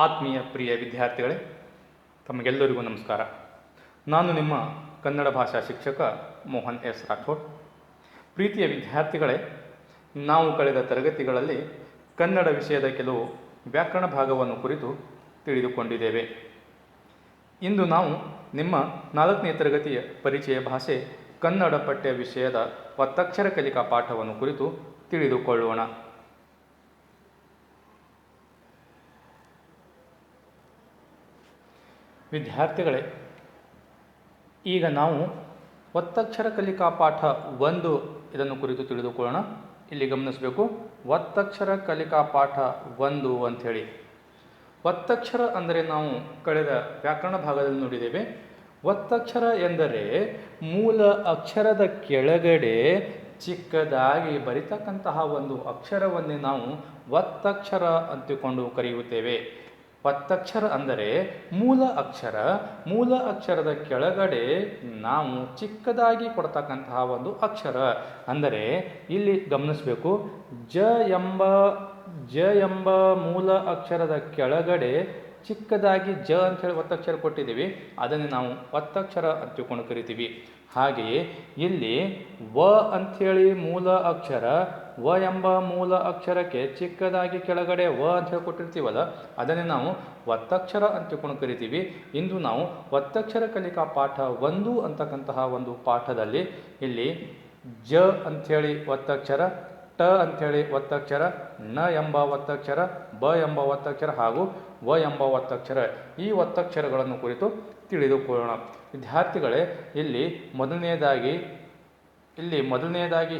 ಆತ್ಮೀಯ ಪ್ರಿಯ ವಿದ್ಯಾರ್ಥಿಗಳೇ, ತಮಗೆಲ್ಲರಿಗೂ ನಮಸ್ಕಾರ. ನಾನು ನಿಮ್ಮ ಕನ್ನಡ ಭಾಷಾ ಶಿಕ್ಷಕ ಮೋಹನ್ ಎಸ್ ರಾಠೋಡ್. ಪ್ರೀತಿಯ ವಿದ್ಯಾರ್ಥಿಗಳೇ, ನಾವು ಕಳೆದ ತರಗತಿಗಳಲ್ಲಿ ಕನ್ನಡ ವಿಷಯದ ಕೆಲವು ವ್ಯಾಕರಣ ಭಾಗವನ್ನು ಕುರಿತು ತಿಳಿದುಕೊಂಡಿದ್ದೇವೆ. ಇಂದು ನಾವು ನಿಮ್ಮ 4ನೇ ತರಗತಿಯ ಪರಿಚಯ ಭಾಷೆ ಕನ್ನಡ ಪಠ್ಯ ವಿಷಯದ ಒತ್ತಕ್ಷರ ಕಲಿಕಾ ಪಾಠವನ್ನು ಕುರಿತು ತಿಳಿದುಕೊಳ್ಳೋಣ. ವಿದ್ಯಾರ್ಥಿಗಳೇ, ಈಗ ನಾವು ಒತ್ತಕ್ಷರ ಕಲಿಕಾ ಪಾಠ 1 ಇದನ್ನು ಕುರಿತು ತಿಳಿದುಕೊಳ್ಳೋಣ. ಇಲ್ಲಿ ಗಮನಿಸಬೇಕು, ಒತ್ತಕ್ಷರ ಕಲಿಕಾ ಪಾಠ 1 ಅಂಥೇಳಿ. ಒತ್ತಕ್ಷರ ಅಂದರೆ ನಾವು ಕಳೆದ ವ್ಯಾಕರಣ ಭಾಗದಲ್ಲಿ ನೋಡಿದ್ದೇವೆ. ಒತ್ತಕ್ಷರ ಎಂದರೆ ಮೂಲ ಅಕ್ಷರದ ಕೆಳಗಡೆ ಚಿಕ್ಕದಾಗಿ ಬರಿತಕ್ಕಂತಹ ಒಂದು ಅಕ್ಷರವನ್ನೇ ನಾವು ಒತ್ತಕ್ಷರ ಅಂತಿಕೊಂಡು ಕರೆಯುತ್ತೇವೆ. ಒತ್ತಕ್ಷರ ಅಂದರೆ ಮೂಲ ಅಕ್ಷರದ ಕೆಳಗಡೆ ನಾವು ಚಿಕ್ಕದಾಗಿ ಕೊಡ್ತಕ್ಕಂತಹ ಒಂದು ಅಕ್ಷರ. ಅಂದರೆ ಇಲ್ಲಿ ಗಮನಿಸಬೇಕು, ಜ ಎಂಬ ಮೂಲ ಅಕ್ಷರದ ಕೆಳಗಡೆ ಚಿಕ್ಕದಾಗಿ ಜ ಅಂಥೇಳಿ ಒತ್ತಕ್ಷರ ಕೊಟ್ಟಿದ್ದೀವಿ, ಅದನ್ನು ನಾವು ಒತ್ತಕ್ಷರ ಅಂತಿಕೊಂಡು ಕರಿತೀವಿ. ಹಾಗೆಯೇ ಇಲ್ಲಿ ವ ಅಂಥೇಳಿ ಮೂಲ ಅಕ್ಷರ, ವ ಎಂಬ ಮೂಲ ಅಕ್ಷರಕ್ಕೆ ಚಿಕ್ಕದಾಗಿ ಕೆಳಗಡೆ ವ ಅಂತ ಹೇಳಿ ಕೊಟ್ಟಿರ್ತೀವಲ್ಲ, ಅದನ್ನೇ ನಾವು ಒತ್ತಕ್ಷರ ಅಂತಿಕೊಂಡು ಕರಿತೀವಿ. ಇಂದು ನಾವು ಒತ್ತಕ್ಷರ ಕಲಿಕಾ ಪಾಠ 1 ಅಂತಕ್ಕಂತಹ ಒಂದು ಪಾಠದಲ್ಲಿ ಇಲ್ಲಿ ಜ ಅಂಥೇಳಿ ಒತ್ತಕ್ಷರ, ಟ ಅಂಥೇಳಿ ಒತ್ತಕ್ಷರ, ನ ಎಂಬ ಒತ್ತಕ್ಷರ, ಬ ಎಂಬ ಒತ್ತಕ್ಷರ ಹಾಗೂ ವ ಎಂಬ ಒತ್ತಕ್ಷರ, ಈ ಒತ್ತಕ್ಷರಗಳನ್ನು ಕುರಿತು ತಿಳಿದುಕೊಳ್ಳೋಣ. ವಿದ್ಯಾರ್ಥಿಗಳೇ, ಇಲ್ಲಿ ಮೊದಲನೆಯದಾಗಿ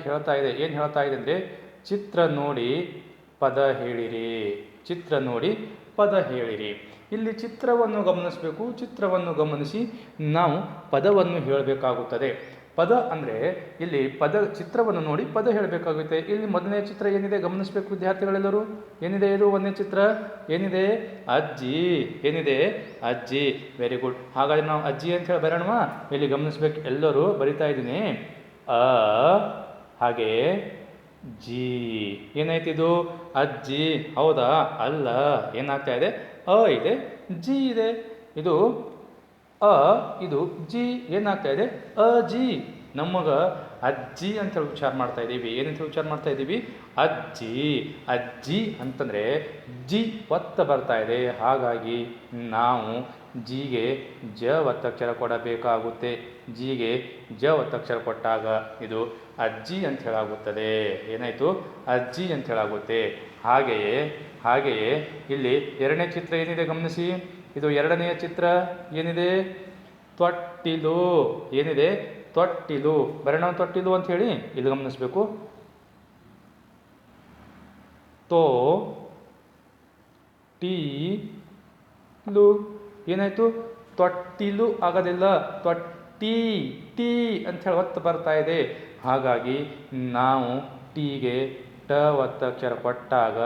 ಹೇಳ್ತಾ ಇದೆ. ಏನು ಹೇಳ್ತಾ ಇದೆ ಅಂದರೆ, ಚಿತ್ರ ನೋಡಿ ಪದ ಹೇಳಿರಿ. ಚಿತ್ರ ನೋಡಿ ಪದ ಹೇಳಿರಿ. ಇಲ್ಲಿ ಚಿತ್ರವನ್ನು ಗಮನಿಸಬೇಕು. ಚಿತ್ರವನ್ನು ಗಮನಿಸಿ ನಾವು ಪದವನ್ನು ಹೇಳಬೇಕಾಗುತ್ತದೆ. ಪದ ಅಂದರೆ ಇಲ್ಲಿ ಚಿತ್ರವನ್ನು ನೋಡಿ ಪದ ಹೇಳಬೇಕಾಗುತ್ತೆ. ಇಲ್ಲಿ ಮೊದಲನೇ ಚಿತ್ರ ಏನಿದೆ ಗಮನಿಸಬೇಕು ವಿದ್ಯಾರ್ಥಿಗಳೆಲ್ಲರೂ. ಏನಿದೆ ಇದು? ಒಂದನೇ ಚಿತ್ರ ಏನಿದೆ? ಅಜ್ಜಿ. ಏನಿದೆ? ಅಜ್ಜಿ. Very good. ಹಾಗಾದ್ರೆ ನಾವು ಅಜ್ಜಿ ಅಂತ ಹೇಳಿ ಬರೋಣವಾ? ಇಲ್ಲಿ ಗಮನಿಸ್ಬೇಕು, ಎಲ್ಲರೂ ಬರಿತಾ ಇದ್ದೀನಿ. ಅ ಹಾಗೆ ಜಿ. ಏನಾಯ್ತು ಇದು? ಅಜ್ಜಿ. ಹೌದಾ? ಅಲ್ಲ. ಏನಾಗ್ತಾ ಇದೆ? ಅ ಇದೆ, ಜಿ ಇದೆ. ಇದು ಅ, ಇದು ಜಿ. ಏನಾಗ್ತಾ ಇದೆ? ಅಜಿ. ನಮಗ ಅಜ್ಜಿ ಅಂತೇಳಿ ಉಚ್ಚಾರ ಮಾಡ್ತಾ ಇದ್ದೀವಿ. ಏನಂತ ಉಚ್ಚಾರ ಮಾಡ್ತಾ ಇದ್ದೀವಿ? ಅಜ್ಜಿ. ಅಜ್ಜಿ ಅಂತಂದರೆ ಜಿ ಒತ್ತ ಬರ್ತಾ ಇದೆ. ಹಾಗಾಗಿ ನಾವು ಜಿಗೆ ಜ ಒತ್ತಕ್ಷರ ಕೊಡಬೇಕಾಗುತ್ತೆ. ಜಿಗೆ ಜ ಒತ್ತಕ್ಷರ ಕೊಟ್ಟಾಗ ಇದು ಅಜ್ಜಿ ಅಂತ ಹೇಳಾಗುತ್ತದೆ. ಏನಾಯಿತು? ಅಜ್ಜಿ ಅಂತ ಹೇಳಾಗುತ್ತೆ. ಹಾಗೆಯೇ ಇಲ್ಲಿ ಎರಡನೇ ಚಿತ್ರ ಏನಿದೆ ಗಮನಿಸಿ. ಇದು ಎರಡನೆಯ ಚಿತ್ರ ಏನಿದೆ? ತೊಟ್ಟಿಲು. ಏನಿದೆ? ತೊಟ್ಟಿಲು. ಬರೋಣ ತೊಟ್ಟಿಲು ಅಂತ ಹೇಳಿ ಇಲ್ಲಿ ಗಮನಿಸಬೇಕು. ತೋ ಟಿ ಲು. ಏನಾಯಿತು? ತೊಟ್ಟಿಲು ಆಗೋದಿಲ್ಲ, ತೊಟ್ಟಿ. ಟಿ ಅಂತ ಹೇಳಿ ಒತ್ತು ಬರ್ತಾ ಇದೆ. ಹಾಗಾಗಿ ನಾವು ಟೀಗೆ ಟ ಒತ್ತಕ್ಷರ ಕೊಟ್ಟಾಗ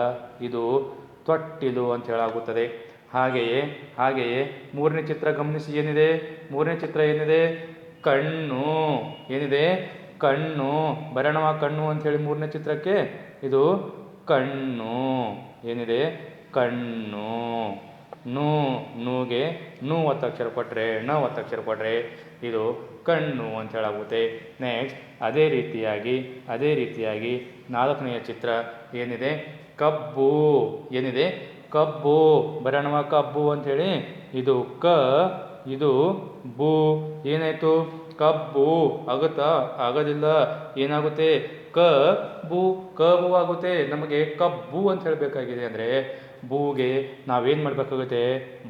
ಇದು ತೊಟ್ಟಿಲು ಅಂತ ಹೇಳಾಗುತ್ತದೆ. ಹಾಗೆಯೇ ಮೂರನೇ ಚಿತ್ರ ಗಮನಿಸಿ. ಏನಿದೆ? ಮೂರನೇ ಚಿತ್ರ ಏನಿದೆ? ಕಣ್ಣು. ಏನಿದೆ? ಕಣ್ಣು. ಬರೋಣವ ಕಣ್ಣು ಅಂಥೇಳಿ ಮೂರನೇ ಚಿತ್ರಕ್ಕೆ. ಇದು ಕಣ್ಣು. ಏನಿದೆ? ಕಣ್ಣು. ನೂಗೆ ನೂ ಒತ್ತಕ್ಷರ ಕೊಟ್ಟರೆ, ಣ ಒತ್ತಕ್ಷರ ಕೊಟ್ಟರೆ ಇದು ಕಣ್ಣು ಅಂತ ಹೇಳಾಗುತ್ತೆ. ನೆಕ್ಸ್ಟ್ ಅದೇ ರೀತಿಯಾಗಿ 4ನೆಯ ಚಿತ್ರ ಏನಿದೆ? ಕಬ್ಬು. ಏನಿದೆ? ಕಬ್ಬು. ಬರೋಣವ ಕಬ್ಬು ಅಂಥೇಳಿ. ಇದು ಕ, ಇದು ಬು. ಏನಾಯಿತು? ಕಬ್ಬು. ಆಗುತ್ತಾ? ಆಗೋದಿಲ್ಲ. ಏನಾಗುತ್ತೆ? ಕಬ್ಬು ಆಗುತ್ತೆ. ನಮಗೆ ಕಬ್ಬು ಅಂತ ಹೇಳಬೇಕಾಗಿದೆ ಅಂದರೆ ಬೂಗೆ ನಾವೇನು ಮಾಡಬೇಕಾಗುತ್ತೆ?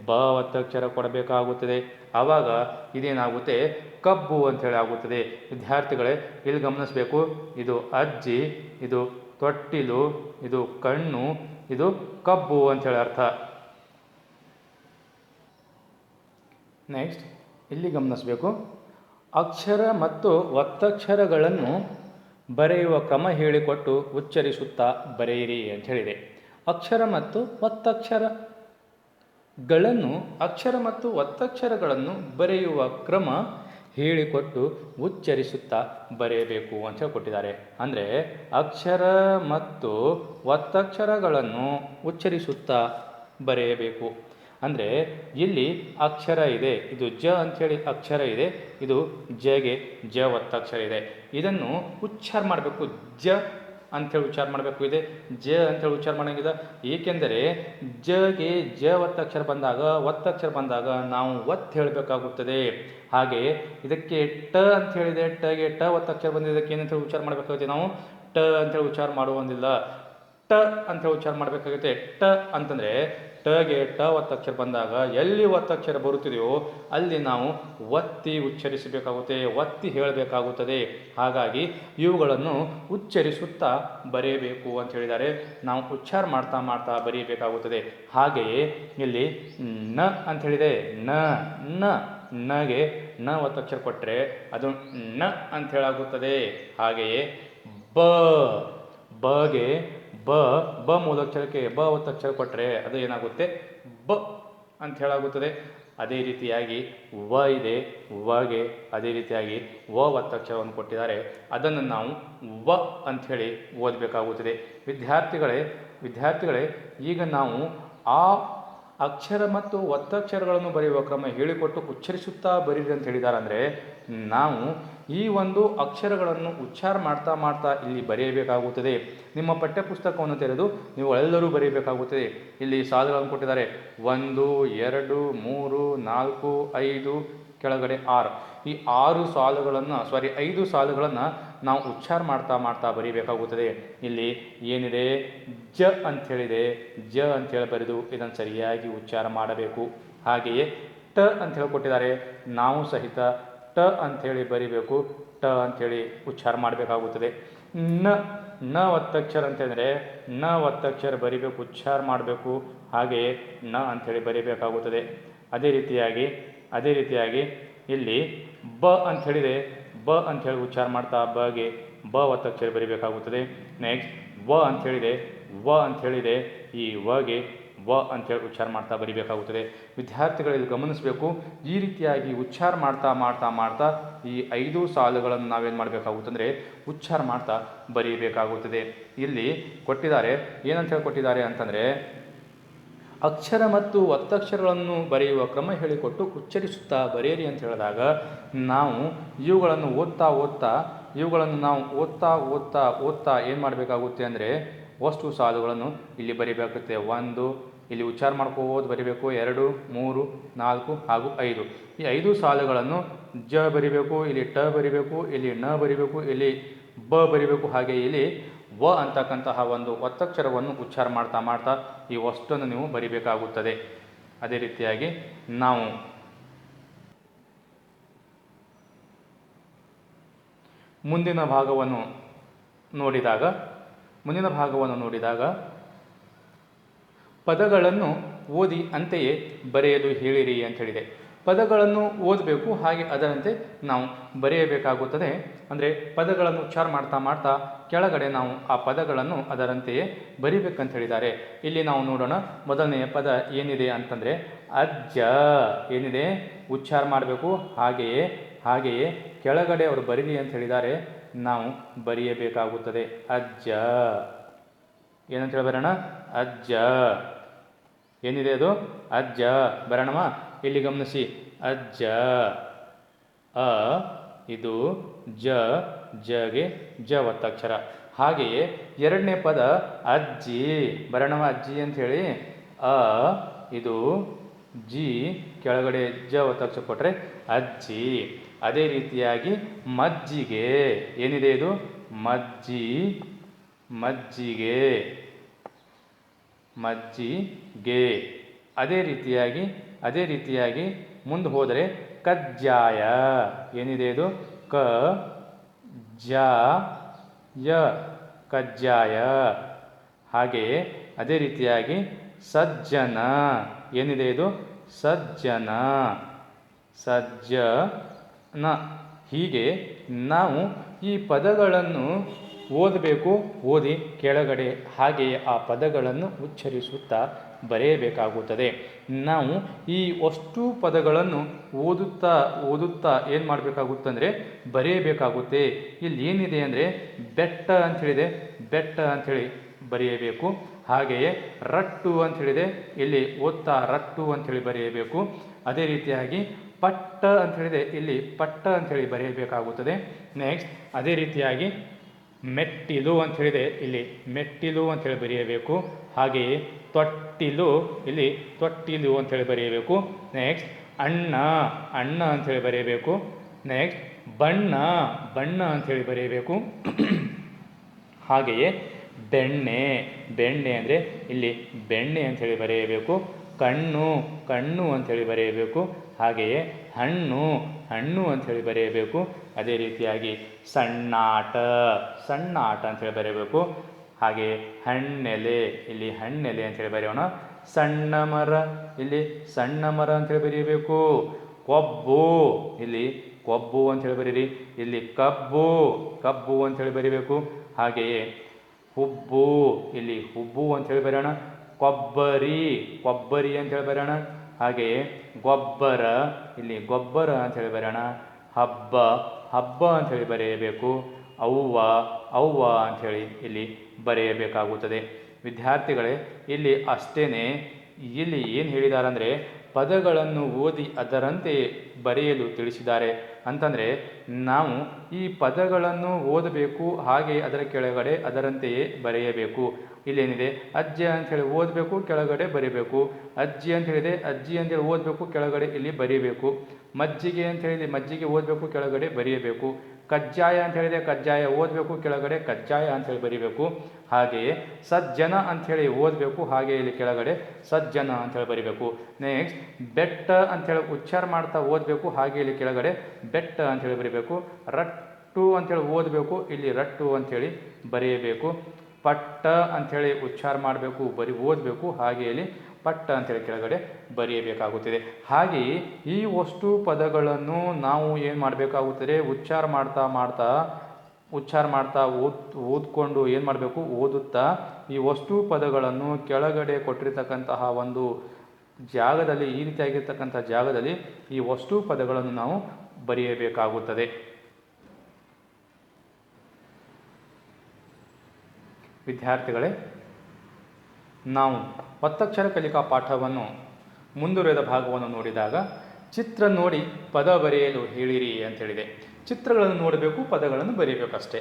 ಬ ಒತ್ತಕ್ಷರ ಕೊಡಬೇಕಾಗುತ್ತದೆ. ಆವಾಗ ಇದೇನಾಗುತ್ತೆ? ಕಬ್ಬು ಅಂಥೇಳಿ ಆಗುತ್ತದೆ. ವಿದ್ಯಾರ್ಥಿಗಳೇ, ಇಲ್ಲಿ ಗಮನಿಸಬೇಕು. ಇದು ಅಜ್ಜಿ, ಇದು ತೊಟ್ಟಿಲು, ಇದು ಕಣ್ಣು, ಇದು ಕಬ್ಬು ಅಂಥೇಳಿ ಅರ್ಥ. ನೆಕ್ಸ್ಟ್ ಇಲ್ಲಿ ಗಮನಿಸಬೇಕು, ಅಕ್ಷರ ಮತ್ತು ಒತ್ತಕ್ಷರಗಳನ್ನು ಬರೆಯುವ ಕ್ರಮ ಹೇಳಿಕೊಟ್ಟು ಉಚ್ಚರಿಸುತ್ತಾ ಬರೆಯಿರಿ ಅಂತ ಹೇಳಿದೆ. ಅಕ್ಷರ ಮತ್ತು ಒತ್ತಕ್ಷರಗಳನ್ನು ಬರೆಯುವ ಕ್ರಮ ಹೇಳಿಕೊಟ್ಟು ಉಚ್ಚರಿಸುತ್ತಾ ಬರೆಯಬೇಕು ಅಂತ ಹೇಳಿಕೊಟ್ಟಿದ್ದಾರೆ. ಅಂದರೆ ಅಕ್ಷರ ಮತ್ತು ಒತ್ತಕ್ಷರಗಳನ್ನು ಉಚ್ಚರಿಸುತ್ತಾ ಬರೆಯಬೇಕು. ಅಂದರೆ ಇಲ್ಲಿ ಅಕ್ಷರ ಇದೆ, ಇದು ಜ ಅಂಥೇಳಿ ಅಕ್ಷರ ಇದೆ, ಇದು ಜಗೆ ಜ ಒತ್ತಕ್ಷರ ಇದೆ. ಇದನ್ನು ಉಚ್ಚಾರ ಮಾಡಬೇಕು, ಜ ಅಂಥೇಳಿ ಉಚ್ಚಾರ ಮಾಡಬೇಕು. ಇದೆ ಜ ಅಂಥೇಳಿ ಉಚ್ಚಾರ ಮಾಡೋಂಗಿದೆ. ಏಕೆಂದರೆ ಜಗೆ ಜ ಒತ್ತಕ್ಷರ ಬಂದಾಗ ನಾವು ಒತ್ತು ಹೇಳಬೇಕಾಗುತ್ತದೆ. ಹಾಗೆ ಇದಕ್ಕೆ ಟ ಅಂತ ಹೇಳಿದೆ, ಟಗೆ ಟ ಒತ್ತಕ್ಷರ ಬಂದಿದೆ, ಇದಕ್ಕೆ ಏನಂತೇಳಿ ಉಚ್ಚಾರ ಮಾಡಬೇಕಾಗುತ್ತೆ, ನಾವು ಟ ಅಂಥೇಳಿ ಉಚ್ಚಾರ ಮಾಡುವಂದಿಲ್ಲ, ಟ ಅಂಥೇಳಿ ಉಚ್ಚಾರ ಮಾಡಬೇಕಾಗುತ್ತೆ. ಟ ಅಂತಂದರೆ ಟಗೆ ಟ ಒತ್ತಕ್ಷರ ಬಂದಾಗ ಎಲ್ಲಿ ಒತ್ತಕ್ಷರ ಬರುತ್ತಿದೆಯೋ ಅಲ್ಲಿ ನಾವು ಒತ್ತಿ ಉಚ್ಚರಿಸಬೇಕಾಗುತ್ತೆ, ಒತ್ತಿ ಹೇಳಬೇಕಾಗುತ್ತದೆ. ಹಾಗಾಗಿ ಇವುಗಳನ್ನು ಉಚ್ಚರಿಸುತ್ತಾ ಬರೆಯಬೇಕು ಅಂತ ಹೇಳಿದ್ದಾರೆ. ನಾವು ಉಚ್ಚಾರ ಮಾಡ್ತಾ ಮಾಡ್ತಾ ಬರೆಯಬೇಕಾಗುತ್ತದೆ. ಹಾಗೆಯೇ ಇಲ್ಲಿ ನ ಅಂತ ಹೇಳಿದೆ, ನಗೆ ನ ಒತ್ತಕ್ಷರ ಕೊಟ್ಟರೆ ಅದು ನ ಅಂತ ಹೇಳಾಗುತ್ತದೆ. ಹಾಗೆಯೇ ಬಗೆ ಬ ಮೂಲಕ್ಷರಕ್ಕೆ ಬ ಒತ್ತಕ್ಷರ ಕೊಟ್ಟರೆ ಅದು ಏನಾಗುತ್ತೆ, ಬ ಅಂತ ಹೇಳಾಗುತ್ತದೆ. ಅದೇ ರೀತಿಯಾಗಿ ವ ಇದೆ, ವಗೆ ಅದೇ ರೀತಿಯಾಗಿ ವ ಒತ್ತಕ್ಷರವನ್ನು ಕೊಟ್ಟಿದ್ದಾರೆ, ಅದನ್ನು ನಾವು ವ ಅಂಥೇಳಿ ಓದಬೇಕಾಗುತ್ತದೆ. ವಿದ್ಯಾರ್ಥಿಗಳೇ ಈಗ ನಾವು ಆ ಅಕ್ಷರ ಮತ್ತು ಒತ್ತಕ್ಷರಗಳನ್ನು ಬರೆಯುವ ಕ್ರಮ ಹೇಳಿಕೊಟ್ಟು ಉಚ್ಚರಿಸುತ್ತಾ ಬರೀರಿ ಅಂತ ಹೇಳಿದ್ದಾರೆ. ಅಂದರೆ ನಾವು ಈ ಒಂದು ಅಕ್ಷರಗಳನ್ನು ಉಚ್ಚಾರ ಮಾಡ್ತಾ ಮಾಡ್ತಾ ಇಲ್ಲಿ ಬರೆಯಬೇಕಾಗುತ್ತದೆ. ನಿಮ್ಮ ಪಠ್ಯಪುಸ್ತಕವನ್ನು ತೆರೆದು ನೀವು ಎಲ್ಲರೂ ಬರೆಯಬೇಕಾಗುತ್ತದೆ. ಇಲ್ಲಿ ಸಾಲುಗಳನ್ನು ಕೊಟ್ಟಿದ್ದಾರೆ, 1 2 3 4 5 ಕೆಳಗಡೆ 6. ಈ 5 ಸಾಲುಗಳನ್ನು ನಾವು ಉಚ್ಚಾರ ಮಾಡ್ತಾ ಮಾಡ್ತಾ ಬರೀಬೇಕಾಗುತ್ತದೆ. ಇಲ್ಲಿ ಏನಿದೆ, ಜ ಅಂಥೇಳಿದೆ, ಜ ಅಂಥೇಳಿ ಬರೆದು ಇದನ್ನು ಸರಿಯಾಗಿ ಉಚ್ಚಾರ ಮಾಡಬೇಕು. ಹಾಗೆಯೇ ಟ ಅಂಥೇಳಿ ಕೊಟ್ಟಿದ್ದಾರೆ, ನಾವು ಸಹಿತ ಟ ಅಂಥೇಳಿ ಬರಿಬೇಕು, ಟ ಅಂಥೇಳಿ ಉಚ್ಚಾರ ಮಾಡಬೇಕಾಗುತ್ತದೆ. ನ ಒತ್ತಕ್ಷರ ಅಂತಂದರೆ ನ ಒತ್ತಕ್ಷರ ಬರಿಬೇಕು, ಉಚ್ಚಾರ ಮಾಡಬೇಕು. ಹಾಗೆಯೇ ನ ಅಂಥೇಳಿ ಬರಿಬೇಕಾಗುತ್ತದೆ. ಅದೇ ರೀತಿಯಾಗಿ ಇಲ್ಲಿ ಬ ಅಂಥೇಳಿದೆ, ಬ ಅಂಥೇಳಿ ಉಚ್ಚಾರ ಮಾಡ್ತಾ ಬಗೆ ಬ ಒತ್ತಕ್ಷರ ಬರಿಬೇಕಾಗುತ್ತದೆ. ನೆಕ್ಸ್ಟ್ ವ ಅಂಥೇಳಿದೆ, ಈ ವಗೆ ವ ಅಂಥೇಳಿ ಉಚ್ಚಾರ ಮಾಡ್ತಾ ಬರಿಬೇಕಾಗುತ್ತದೆ. ವಿದ್ಯಾರ್ಥಿಗಳಲ್ಲಿ ಗಮನಿಸಬೇಕು, ಈ ರೀತಿಯಾಗಿ ಉಚ್ಚಾರ ಮಾಡ್ತಾ ಈ 5 ಸಾಲುಗಳನ್ನು ನಾವೇನು ಮಾಡಬೇಕಾಗುತ್ತಂದರೆ ಉಚ್ಚಾರ ಮಾಡ್ತಾ ಬರೀಬೇಕಾಗುತ್ತದೆ. ಇಲ್ಲಿ ಕೊಟ್ಟಿದ್ದಾರೆ, ಏನಂತೇಳಿ ಕೊಟ್ಟಿದ್ದಾರೆ ಅಂತಂದರೆ ಅಕ್ಷರ ಮತ್ತು ಒತ್ತಕ್ಷರಗಳನ್ನು ಬರೆಯುವ ಕ್ರಮ ಹೇಳಿಕೊಟ್ಟು ಉಚ್ಚರಿಸುತ್ತಾ ಬರೆಯಿರಿ ಅಂತ ಹೇಳಿದಾಗ ನಾವು ಇವುಗಳನ್ನು ಓದ್ತಾ ಏನು ಮಾಡಬೇಕಾಗುತ್ತೆ ಅಂದರೆ ವಸ್ತು ಸಾಲುಗಳನ್ನು ಇಲ್ಲಿ ಬರೀಬೇಕಾಗುತ್ತೆ. 1 ಇಲ್ಲಿ ಉಚ್ಚಾರ ಮಾಡ್ಕೋದು ಬರಿಬೇಕು, 2 3 4 ಹಾಗೂ 5. ಈ 5 ಸಾಲುಗಳನ್ನು ಜ ಬರಿಬೇಕು, ಇಲ್ಲಿ ಟ ಬರಿಬೇಕು, ಇಲ್ಲಿ ನ ಬರಿಬೇಕು, ಇಲ್ಲಿ ಬ ಬರಿಬೇಕು. ಹಾಗೆ ಇಲ್ಲಿ ವ ಅಂತಕ್ಕಂತಹ ಒಂದು ಒತ್ತಕ್ಷರವನ್ನು ಉಚ್ಚಾರ ಮಾಡ್ತಾ ಈ ವಸ್ತುವನ್ನು ನೀವು ಬರಿಬೇಕಾಗುತ್ತದೆ. ಅದೇ ರೀತಿಯಾಗಿ ನಾವು ಮುಂದಿನ ಭಾಗವನ್ನು ನೋಡಿದಾಗ ಪದಗಳನ್ನು ಓದಿ ಅಂತೆಯೇ ಬರೆಯಲು ಹೇಳಿರಿ ಅಂತ ಹೇಳಿದೆ. ಪದಗಳನ್ನು ಓದಬೇಕು, ಹಾಗೆ ಅದರಂತೆ ನಾವು ಬರೆಯಬೇಕಾಗುತ್ತದೆ. ಅಂದರೆ ಪದಗಳನ್ನು ಉಚ್ಚಾರ ಮಾಡ್ತಾ ಕೆಳಗಡೆ ನಾವು ಆ ಪದಗಳನ್ನು ಅದರಂತೆಯೇ ಬರಿಬೇಕಂತ ಹೇಳಿದ್ದಾರೆ. ಇಲ್ಲಿ ನಾವು ನೋಡೋಣ. ಮೊದಲನೆಯ ಪದ ಏನಿದೆ ಅಂತಂದರೆ ಅಜ್ಜ ಏನಿದೆ, ಉಚ್ಚಾರ ಮಾಡಬೇಕು. ಹಾಗೆಯೇ ಕೆಳಗಡೆ ಅವರು ಬರೀರಿ ಅಂತ ಹೇಳಿದ್ದಾರೆ, ನಾವು ಬರೆಯಬೇಕಾಗುತ್ತದೆ. ಅಜ್ಜ ಏನಂತ ಹೇಳಿ ಬರೋಣ, ಅಜ್ಜ ಏನಿದೆ ಅದು ಅಜ್ಜ ಬರೋಣಮ್ಮ. ಇಲ್ಲಿ ಗಮನಿಸಿ, ಅಜ್ಜ ಅ ಇದು ಜಗೆ ಜ ಒತ್ತಕ್ಷರ. ಹಾಗೆಯೇ ಎರಡನೇ ಪದ ಅಜ್ಜಿ ಬರೋಣಮ್ಮ, ಅಜ್ಜಿ ಅಂಥೇಳಿ ಅ ಇದು ಜಿ ಕೆಳಗಡೆ ಜ ಒತ್ತಕ್ಷರ ಕೊಟ್ಟರೆ ಅಜ್ಜಿ. ಅದೇ ರೀತಿಯಾಗಿ ಮಜ್ಜಿಗೆ ಏನಿದೆ ಇದು ಮಜ್ಜಿಗೆ. ಅದೇ ರೀತಿಯಾಗಿ ಮುಂದೆ ಹೋದರೆ ಕಜ್ಜಾಯ ಏನಿದೆ ಇದು ಕಜ್ಜಾಯ. ಹಾಗೆಯೇ ಅದೇ ರೀತಿಯಾಗಿ ಸಜ್ಜನ ಏನಿದೆ ಇದು ಸಜ್ಜನ. ಹೀಗೆ ನಾವು ಈ ಪದಗಳನ್ನು ಓದಬೇಕು, ಓದಿ ಕೆಳಗಡೆ ಹಾಗೆಯೇ ಆ ಪದಗಳನ್ನು ಉಚ್ಚರಿಸುತ್ತಾ ಬರೆಯಬೇಕಾಗುತ್ತದೆ. ನಾವು ಈ ಅಷ್ಟು ಪದಗಳನ್ನು ಓದುತ್ತಾ ಏನು ಮಾಡಬೇಕಾಗುತ್ತಂದರೆ ಬರೆಯಬೇಕಾಗುತ್ತೆ. ಇಲ್ಲಿ ಏನಿದೆ ಅಂದರೆ ಬೆಟ್ಟ ಅಂಥೇಳಿದೆ, ಬೆಟ್ಟ ಅಂಥೇಳಿ ಬರೆಯಬೇಕು. ಹಾಗೆಯೇ ರಟ್ಟು ಅಂತ ಹೇಳಿದೆ, ಇಲ್ಲಿ ಓದ್ತಾ ರಟ್ಟು ಅಂಥೇಳಿ ಬರೆಯಬೇಕು. ಅದೇ ರೀತಿಯಾಗಿ ಪಟ್ಟ ಅಂತ ಹೇಳಿದೆ, ಇಲ್ಲಿ ಪಟ್ಟ ಅಂಥೇಳಿ ಬರೆಯಬೇಕಾಗುತ್ತದೆ. ನೆಕ್ಸ್ಟ್ ಅದೇ ರೀತಿಯಾಗಿ ಮೆಟ್ಟಿಲು ಅಂತ ಹೇಳಿದೆ, ಇಲ್ಲಿ ಮೆಟ್ಟಿಲು ಅಂಥೇಳಿ ಬರೆಯಬೇಕು. ಹಾಗೆಯೇ ತೊಟ್ಟಿಲು, ಇಲ್ಲಿ ತೊಟ್ಟಿಲು ಅಂಥೇಳಿ ಬರೆಯಬೇಕು. ನೆಕ್ಸ್ಟ್ ಅಣ್ಣ, ಅಣ್ಣ ಅಂಥೇಳಿ ಬರೆಯಬೇಕು. ನೆಕ್ಸ್ಟ್ ಬಣ್ಣ, ಬಣ್ಣ ಅಂಥೇಳಿ ಬರೆಯಬೇಕು. ಹಾಗೆಯೇ ಬೆಣ್ಣೆ, ಬೆಣ್ಣೆ ಅಂದರೆ ಇಲ್ಲಿ ಬೆಣ್ಣೆ ಅಂಥೇಳಿ ಬರೆಯಬೇಕು. ಕಣ್ಣು, ಕಣ್ಣು ಅಂಥೇಳಿ ಬರೆಯಬೇಕು. ಹಾಗೆಯೇ ಹಣ್ಣು, ಹಣ್ಣು ಅಂಥೇಳಿ ಬರೆಯಬೇಕು. ಅದೇ ರೀತಿಯಾಗಿ ಸಣ್ಣಾಟ, ಸಣ್ಣಾಟ ಅಂಥೇಳಿ ಬರೆಯಬೇಕು. ಹಾಗೆಯೇ ಹಣ್ಣೆಲೆ, ಇಲ್ಲಿ ಹಣ್ಣೆಲೆ ಅಂಥೇಳಿ ಬರೆಯೋಣ. ಸಣ್ಣ ಮರ, ಇಲ್ಲಿ ಸಣ್ಣ ಮರ ಅಂಥೇಳಿ ಬರೆಯಬೇಕು. ಕೊಬ್ಬು, ಇಲ್ಲಿ ಕೊಬ್ಬು ಅಂಥೇಳಿ ಬರೀರಿ. ಇಲ್ಲಿ ಕಬ್ಬು, ಕಬ್ಬು ಅಂಥೇಳಿ ಬರೀಬೇಕು. ಹಾಗೆಯೇ ಹುಬ್ಬು, ಇಲ್ಲಿ ಹುಬ್ಬು ಅಂಥೇಳಿ ಬರೆಯೋಣ. ಕೊಬ್ಬರಿ, ಕೊಬ್ಬರಿ ಅಂಥೇಳಿ ಬರೆಯೋಣ. ಹಾಗೆಯೇ ಗೊಬ್ಬರ, ಇಲ್ಲಿ ಗೊಬ್ಬರ ಅಂಥೇಳಿ ಬರೆಯೋಣ. ಹಬ್ಬ, ಹಬ್ಬ ಅಂಥೇಳಿ ಬರೆಯಬೇಕು. ಅವ್ವ, ಅವ್ವ ಅಂಥೇಳಿ ಇಲ್ಲಿ ಬರೆಯಬೇಕಾಗುತ್ತದೆ. ವಿದ್ಯಾರ್ಥಿಗಳೇ, ಇಲ್ಲಿ ಅಷ್ಟೇ, ಇಲ್ಲಿ ಏನು ಹೇಳಿದಾರಂದರೆ ಪದಗಳನ್ನು ಓದಿ ಅದರಂತೆ ಬರೆಯಲು ತಿಳಿಸಿದ್ದಾರೆ. ಅಂತಂದರೆ ನಾವು ಈ ಪದಗಳನ್ನು ಓದಬೇಕು, ಹಾಗೆ ಅದರ ಕೆಳಗಡೆ ಅದರಂತೆಯೇ ಬರೆಯಬೇಕು. ಇಲ್ಲೇನಿದೆ, ಅಜ್ಜಿ ಅಂಥೇಳಿ ಓದಬೇಕು, ಕೆಳಗಡೆ ಬರೀಬೇಕು. ಅಜ್ಜಿ ಅಂತ ಹೇಳಿದೆ, ಅಜ್ಜಿ ಅಂತೇಳಿ ಓದಬೇಕು, ಕೆಳಗಡೆ ಇಲ್ಲಿ ಬರೀಬೇಕು. ಮಜ್ಜಿಗೆ ಅಂತ ಹೇಳಿದೆ, ಮಜ್ಜಿಗೆ ಓದಬೇಕು, ಕೆಳಗಡೆ ಬರೆಯಬೇಕು. ಕಜ್ಜಾಯ ಅಂತ ಹೇಳಿದೆ, ಕಜ್ಜಾಯ ಓದಬೇಕು, ಕೆಳಗಡೆ ಕಜ್ಜಾಯ ಅಂಥೇಳಿ ಬರೀಬೇಕು. ಹಾಗೆಯೇ ಸಜ್ಜನ ಅಂಥೇಳಿ ಓದಬೇಕು, ಹಾಗೆ ಇಲ್ಲಿ ಕೆಳಗಡೆ ಸಜ್ಜನ ಅಂಥೇಳಿ ಬರೀಬೇಕು. ನೆಕ್ಸ್ಟ್ ಬೆಟ್ಟ ಅಂಥೇಳಿ ಉಚ್ಚಾರ ಮಾಡ್ತಾ ಓದಬೇಕು, ಹಾಗೆ ಇಲ್ಲಿ ಕೆಳಗಡೆ ಬೆಟ್ಟ ಅಂಥೇಳಿ ಬರೀಬೇಕು. ರಟ್ಟು ಅಂಥೇಳಿ ಓದಬೇಕು, ಇಲ್ಲಿ ರಟ್ಟು ಅಂಥೇಳಿ ಬರೆಯಬೇಕು. ಪಟ್ಟ ಅಂಥೇಳಿ ಉಚ್ಚಾರ ಮಾಡಬೇಕು, ಓದಬೇಕು, ಹಾಗೆ ಇಲ್ಲಿ ಪಟ್ಟ ಅಂಥೇಳಿ ಕೆಳಗಡೆ ಬರೆಯಬೇಕಾಗುತ್ತದೆ. ಹಾಗೆಯೇ ಈ ವಸ್ತು ಪದಗಳನ್ನು ನಾವು ಏನು ಮಾಡಬೇಕಾಗುತ್ತದೆ, ಉಚ್ಚಾರ ಮಾಡ್ತಾ ಓದ್ಕೊಂಡು ಏನು ಮಾಡಬೇಕು, ಓದುತ್ತಾ ಈ ವಸ್ತು ಪದಗಳನ್ನು ಕೆಳಗಡೆ ಕೊಟ್ಟಿರ್ತಕ್ಕಂತಹ ಒಂದು ಜಾಗದಲ್ಲಿ, ಈ ರೀತಿಯಾಗಿರ್ತಕ್ಕಂಥ ಜಾಗದಲ್ಲಿ ಈ ವಸ್ತು ಪದಗಳನ್ನು ನಾವು ಬರೆಯಬೇಕಾಗುತ್ತದೆ. ವಿದ್ಯಾರ್ಥಿಗಳೇ, ನಾವು ಒತ್ತಕ್ಷರ ಕಲಿಕಾ ಪಾಠವನ್ನು ಮುಂದುವರೆದ ಭಾಗವನ್ನು ನೋಡಿದಾಗ ಚಿತ್ರ ನೋಡಿ ಪದ ಬರೆಯಲು ಹೇಳಿರಿ ಅಂತೇಳಿದೆ. ಚಿತ್ರಗಳನ್ನು ನೋಡಬೇಕು, ಪದಗಳನ್ನು ಬರೆಯಬೇಕಷ್ಟೇ.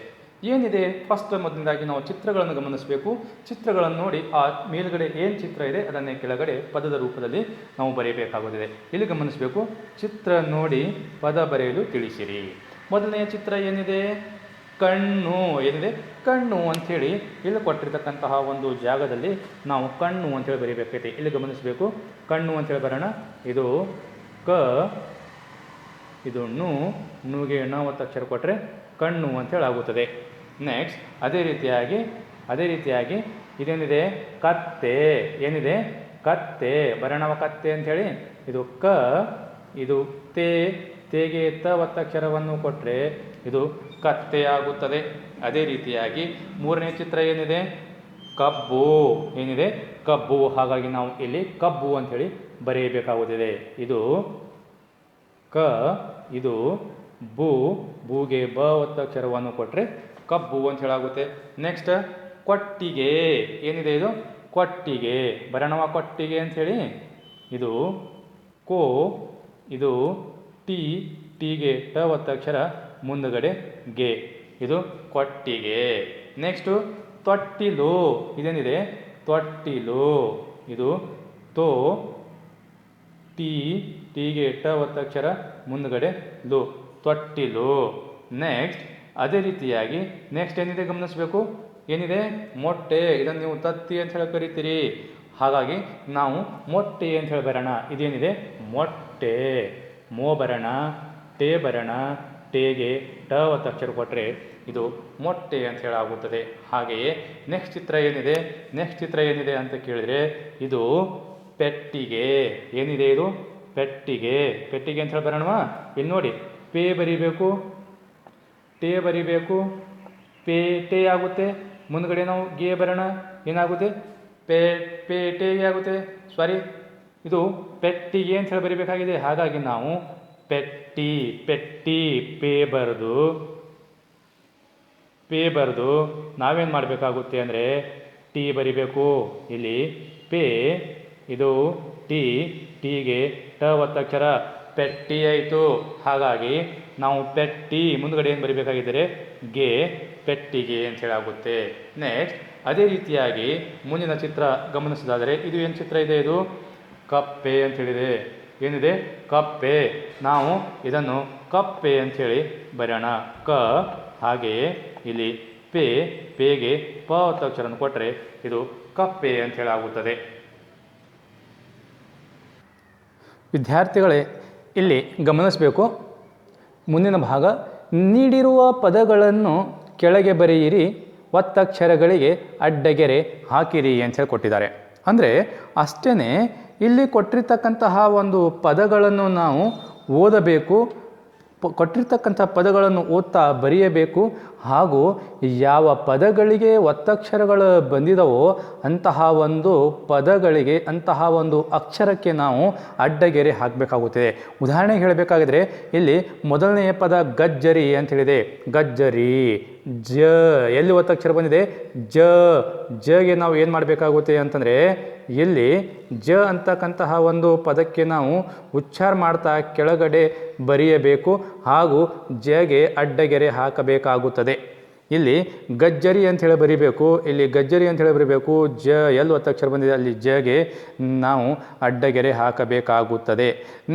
ಏನಿದೆ, ಫಸ್ಟ್ ಮೊದಲನೇದಾಗಿ ನಾವು ಚಿತ್ರಗಳನ್ನು ಗಮನಿಸಬೇಕು. ಚಿತ್ರಗಳನ್ನು ನೋಡಿ ಆ ಮೇಲ್ಗಡೆ ಏನು ಚಿತ್ರ ಇದೆ ಅದನ್ನೇ ಕೆಳಗಡೆ ಪದದ ರೂಪದಲ್ಲಿ ನಾವು ಬರೆಯಬೇಕಾಗುತ್ತದೆ. ಇಲ್ಲಿ ಗಮನಿಸಬೇಕು, ಚಿತ್ರ ನೋಡಿ ಪದ ಬರೆಯಲು ತಿಳಿಸಿರಿ. ಮೊದಲನೆಯ ಚಿತ್ರ ಏನಿದೆ, ಕಣ್ಣು, ಏನಿದೆ ಕಣ್ಣು ಅಂಥೇಳಿ ಇಲ್ಲಿ ಕೊಟ್ಟಿರ್ತಕ್ಕಂತಹ ಒಂದು ಜಾಗದಲ್ಲಿ ನಾವು ಕಣ್ಣು ಅಂಥೇಳಿ ಬರೀಬೇಕೈತೆ. ಇಲ್ಲಿ ಗಮನಿಸಬೇಕು, ಕಣ್ಣು ಅಂಥೇಳಿ ಬರೋಣ. ಇದು ಕ, ಇದು ನೂಗೆ ಣ ಒತ್ತಕ್ಷರ ಕೊಟ್ಟರೆ ಕಣ್ಣು ಅಂಥೇಳಿ ಆಗುತ್ತದೆ. ನೆಕ್ಸ್ಟ್ ಅದೇ ರೀತಿಯಾಗಿ ಇದೇನಿದೆ, ಕತ್ತೆ, ಏನಿದೆ ಕತ್ತೆ ಬರೋಣವ ಕತ್ತೆ ಅಂಥೇಳಿ. ಇದು ಕ, ಇದು ತೇಗೆ ತ ಒತ್ತಕ್ಷರವನ್ನು ಕೊಟ್ಟರೆ ಇದು ಕತ್ತೆ ಆಗುತ್ತದೆ. ಅದೇ ರೀತಿಯಾಗಿ ಮೂರನೇ ಚಿತ್ರ ಏನಿದೆ, ಕಬ್ಬು, ಏನಿದೆ ಕಬ್ಬು. ಹಾಗಾಗಿ ನಾವು ಇಲ್ಲಿ ಕಬ್ಬು ಅಂಥೇಳಿ ಬರೆಯಬೇಕಾಗುತ್ತದೆ. ಇದು ಕ, ಇದು ಬೂಗೆ ಬ ಒತ್ತಕ್ಷರವನ್ನು ಕೊಟ್ಟರೆ ಕಬ್ಬು ಅಂತ ಹೇಳಾಗುತ್ತೆ. ನೆಕ್ಸ್ಟ್ ಕೊಟ್ಟಿಗೆ, ಏನಿದೆ ಇದು ಕೊಟ್ಟಿಗೆ ಬರೋಣವ ಕೊಟ್ಟಿಗೆ ಅಂಥೇಳಿ. ಇದು ಕೋ, ಇದು ಟೀಗೆ ಟ ಒತ್ತಕ್ಷರ ಮುಂದುಗಡೆ ಗೆ, ಇದು ಕೊಟ್ಟಿಗೆ. ನೆಕ್ಸ್ಟು ತೊಟ್ಟಿಲು, ಇದೇನಿದೆ ತೊಟ್ಟಿಲು. ಇದು ಟೀಗೆ ಟ ಒತ್ತಕ್ಷರ ಮುಂದುಗಡೆ ಲು, ತೊಟ್ಟಿಲು. ನೆಕ್ಸ್ಟ್ ಅದೇ ರೀತಿಯಾಗಿ ನೆಕ್ಸ್ಟ್ ಏನಿದೆ ಗಮನಿಸಬೇಕು, ಏನಿದೆ ಮೊಟ್ಟೆ. ಇದನ್ನು ನೀವು ತತ್ತಿ ಅಂತ ಹೇಳಿ ಕರಿತೀರಿ, ಹಾಗಾಗಿ ನಾವು ಮೊಟ್ಟೆ ಅಂತ ಹೇಳಿ ಬರೋಣ. ಇದೇನಿದೆ ಮೊಟ್ಟೆ, ಮೋ ಬರೋಣ, ಟೇ ಬರೋಣ, ಟೇಗೆ ಟ ಒತ್ತಕ್ಷರ ಕೊಟ್ಟರೆ ಇದು ಮೊಟ್ಟೆ ಅಂತ ಹೇಳಾಗುತ್ತದೆ. ಹಾಗೆಯೇ ನೆಕ್ಸ್ಟ್ ಚಿತ್ರ ಏನಿದೆ ಅಂತ ಕೇಳಿದರೆ ಇದು ಪೆಟ್ಟಿಗೆ. ಏನಿದೆ ಇದು ಪೆಟ್ಟಿಗೆ ಅಂತ ಹೇಳಿ ಬರೋಣವಾ. ಇಲ್ಲಿ ನೋಡಿ, ಪೇ ಬರಿಬೇಕು, ಟೇ ಬರಿಬೇಕು, ಟೇ ಆಗುತ್ತೆ. ಮುಂದ್ಗಡೆ ನಾವು ಗೆ ಬರೋಣ, ಏನಾಗುತ್ತೆ ಟೇಗೆ ಆಗುತ್ತೆ. ಸಾರಿ, ಇದು ಪೆಟ್ಟಿಗೆ ಅಂತ ಹೇಳಿ ಬರಿಬೇಕಾಗಿದೆ. ಹಾಗಾಗಿ ನಾವು ಪೆಟ್ಟಿ ಪೇ ಬರೆದು ನಾವೇನು ಮಾಡಬೇಕಾಗುತ್ತೆ ಅಂದರೆ ಟಿ ಬರಿಬೇಕು. ಇಲ್ಲಿ ಪೇ, ಇದು ಟಿ, ಟೀಗೆ ಟ ಒತ್ತಕ್ಷರ, ಪೆಟ್ಟಿ ಆಯಿತು. ಹಾಗಾಗಿ ನಾವು ಪೆಟ್ಟಿ ಮುಂದ್ಗಡೆ ಏನು ಬರಿಬೇಕಾಗಿದ್ದರೆ ಗೆ, ಪೆಟ್ಟಿಗೆ ಅಂತ ಹೇಳಾಗುತ್ತೆ. ನೆಕ್ಸ್ಟ್ ಅದೇ ರೀತಿಯಾಗಿ ಮುಂದಿನ ಚಿತ್ರ ಗಮನಿಸೋದಾದರೆ ಇದು ಏನು ಚಿತ್ರ ಇದೆ, ಇದು ಕಪ್ಪೆ ಅಂತ ಹೇಳಿದೆ. ಏನಿದೆ, ಕಪ್ಪೆ. ನಾವು ಇದನ್ನು ಕಪ್ಪೆ ಅಂಥೇಳಿ ಬರೋಣ. ಕ, ಹಾಗೆಯೇ ಇಲ್ಲಿ ಪೇ, ಪೇಗೆ ಪ ಒತ್ತಕ್ಷರವನ್ನು ಕೊಟ್ಟರೆ ಇದು ಕಪ್ಪೆ ಅಂತ ಹೇಳಾಗುತ್ತದೆ. ವಿದ್ಯಾರ್ಥಿಗಳೇ, ಇಲ್ಲಿ ಗಮನಿಸಬೇಕು, ಮುಂದಿನ ಭಾಗ ನೀಡಿರುವ ಪದಗಳನ್ನು ಕೆಳಗೆ ಬರೆಯಿರಿ, ಒತ್ತಕ್ಷರಗಳಿಗೆ ಅಡ್ಡಗೆರೆ ಹಾಕಿರಿ ಅಂತ ಹೇಳಿ ಕೊಟ್ಟಿದ್ದಾರೆ. ಅಂದರೆ ಅಷ್ಟೇ, ಇಲ್ಲಿ ಕೊಟ್ಟಿರ್ತಕ್ಕಂತಹ ಒಂದು ಪದಗಳನ್ನು ನಾವು ಓದಬೇಕು, ಕೊಟ್ಟಿರ್ತಕ್ಕಂಥ ಪದಗಳನ್ನು ಓದ್ತಾ ಬರೆಯಬೇಕು. ಹಾಗೂ ಯಾವ ಪದಗಳಿಗೆ ಒತ್ತಕ್ಷರಗಳು ಬಂದಿದವೋ ಅಂತಹ ಒಂದು ಪದಗಳಿಗೆ, ಅಂತಹ ಒಂದು ಅಕ್ಷರಕ್ಕೆ ನಾವು ಅಡ್ಡಗೆರೆ ಹಾಕಬೇಕಾಗುತ್ತದೆ. ಉದಾಹರಣೆಗೆ ಹೇಳಬೇಕಾಗಿದ್ರೆ ಇಲ್ಲಿ ಮೊದಲನೆಯ ಪದ ಗಜ್ಜರಿ ಅಂತ ಹೇಳಿದೆ. ಗಜ್ಜರಿ, ಜ ಎಲ್ಲಿ ಒತ್ತಕ್ಷರ ಬಂದಿದೆ, ಜ. ಜಗೆ ನಾವು ಏನು ಮಾಡಬೇಕಾಗುತ್ತೆ ಅಂತಂದರೆ ಇಲ್ಲಿ ಜ ಅಂತಕ್ಕಂತಹ ಒಂದು ಪದಕ್ಕೆ ನಾವು ಉಚ್ಚಾರ ಮಾಡ್ತಾ ಕೆಳಗಡೆ ಬರೆಯಬೇಕು ಹಾಗೂ ಜಗೆ ಅಡ್ಡಗೆರೆ ಹಾಕಬೇಕಾಗುತ್ತದೆ. ಇಲ್ಲಿ ಗಜ್ಜರಿ ಅಂಥೇಳಿ ಬರಿಬೇಕು, ಇಲ್ಲಿ ಗಜ್ಜರಿ ಅಂಥೇಳಿ ಬರಿಬೇಕು. ಜ ಎಲ್ಲಿ ಒತ್ತಕ್ಷರ ಬಂದಿದೆ ಅಲ್ಲಿ ಜಗೆ ನಾವು ಅಡ್ಡಗೆರೆ ಹಾಕಬೇಕಾಗುತ್ತದೆ.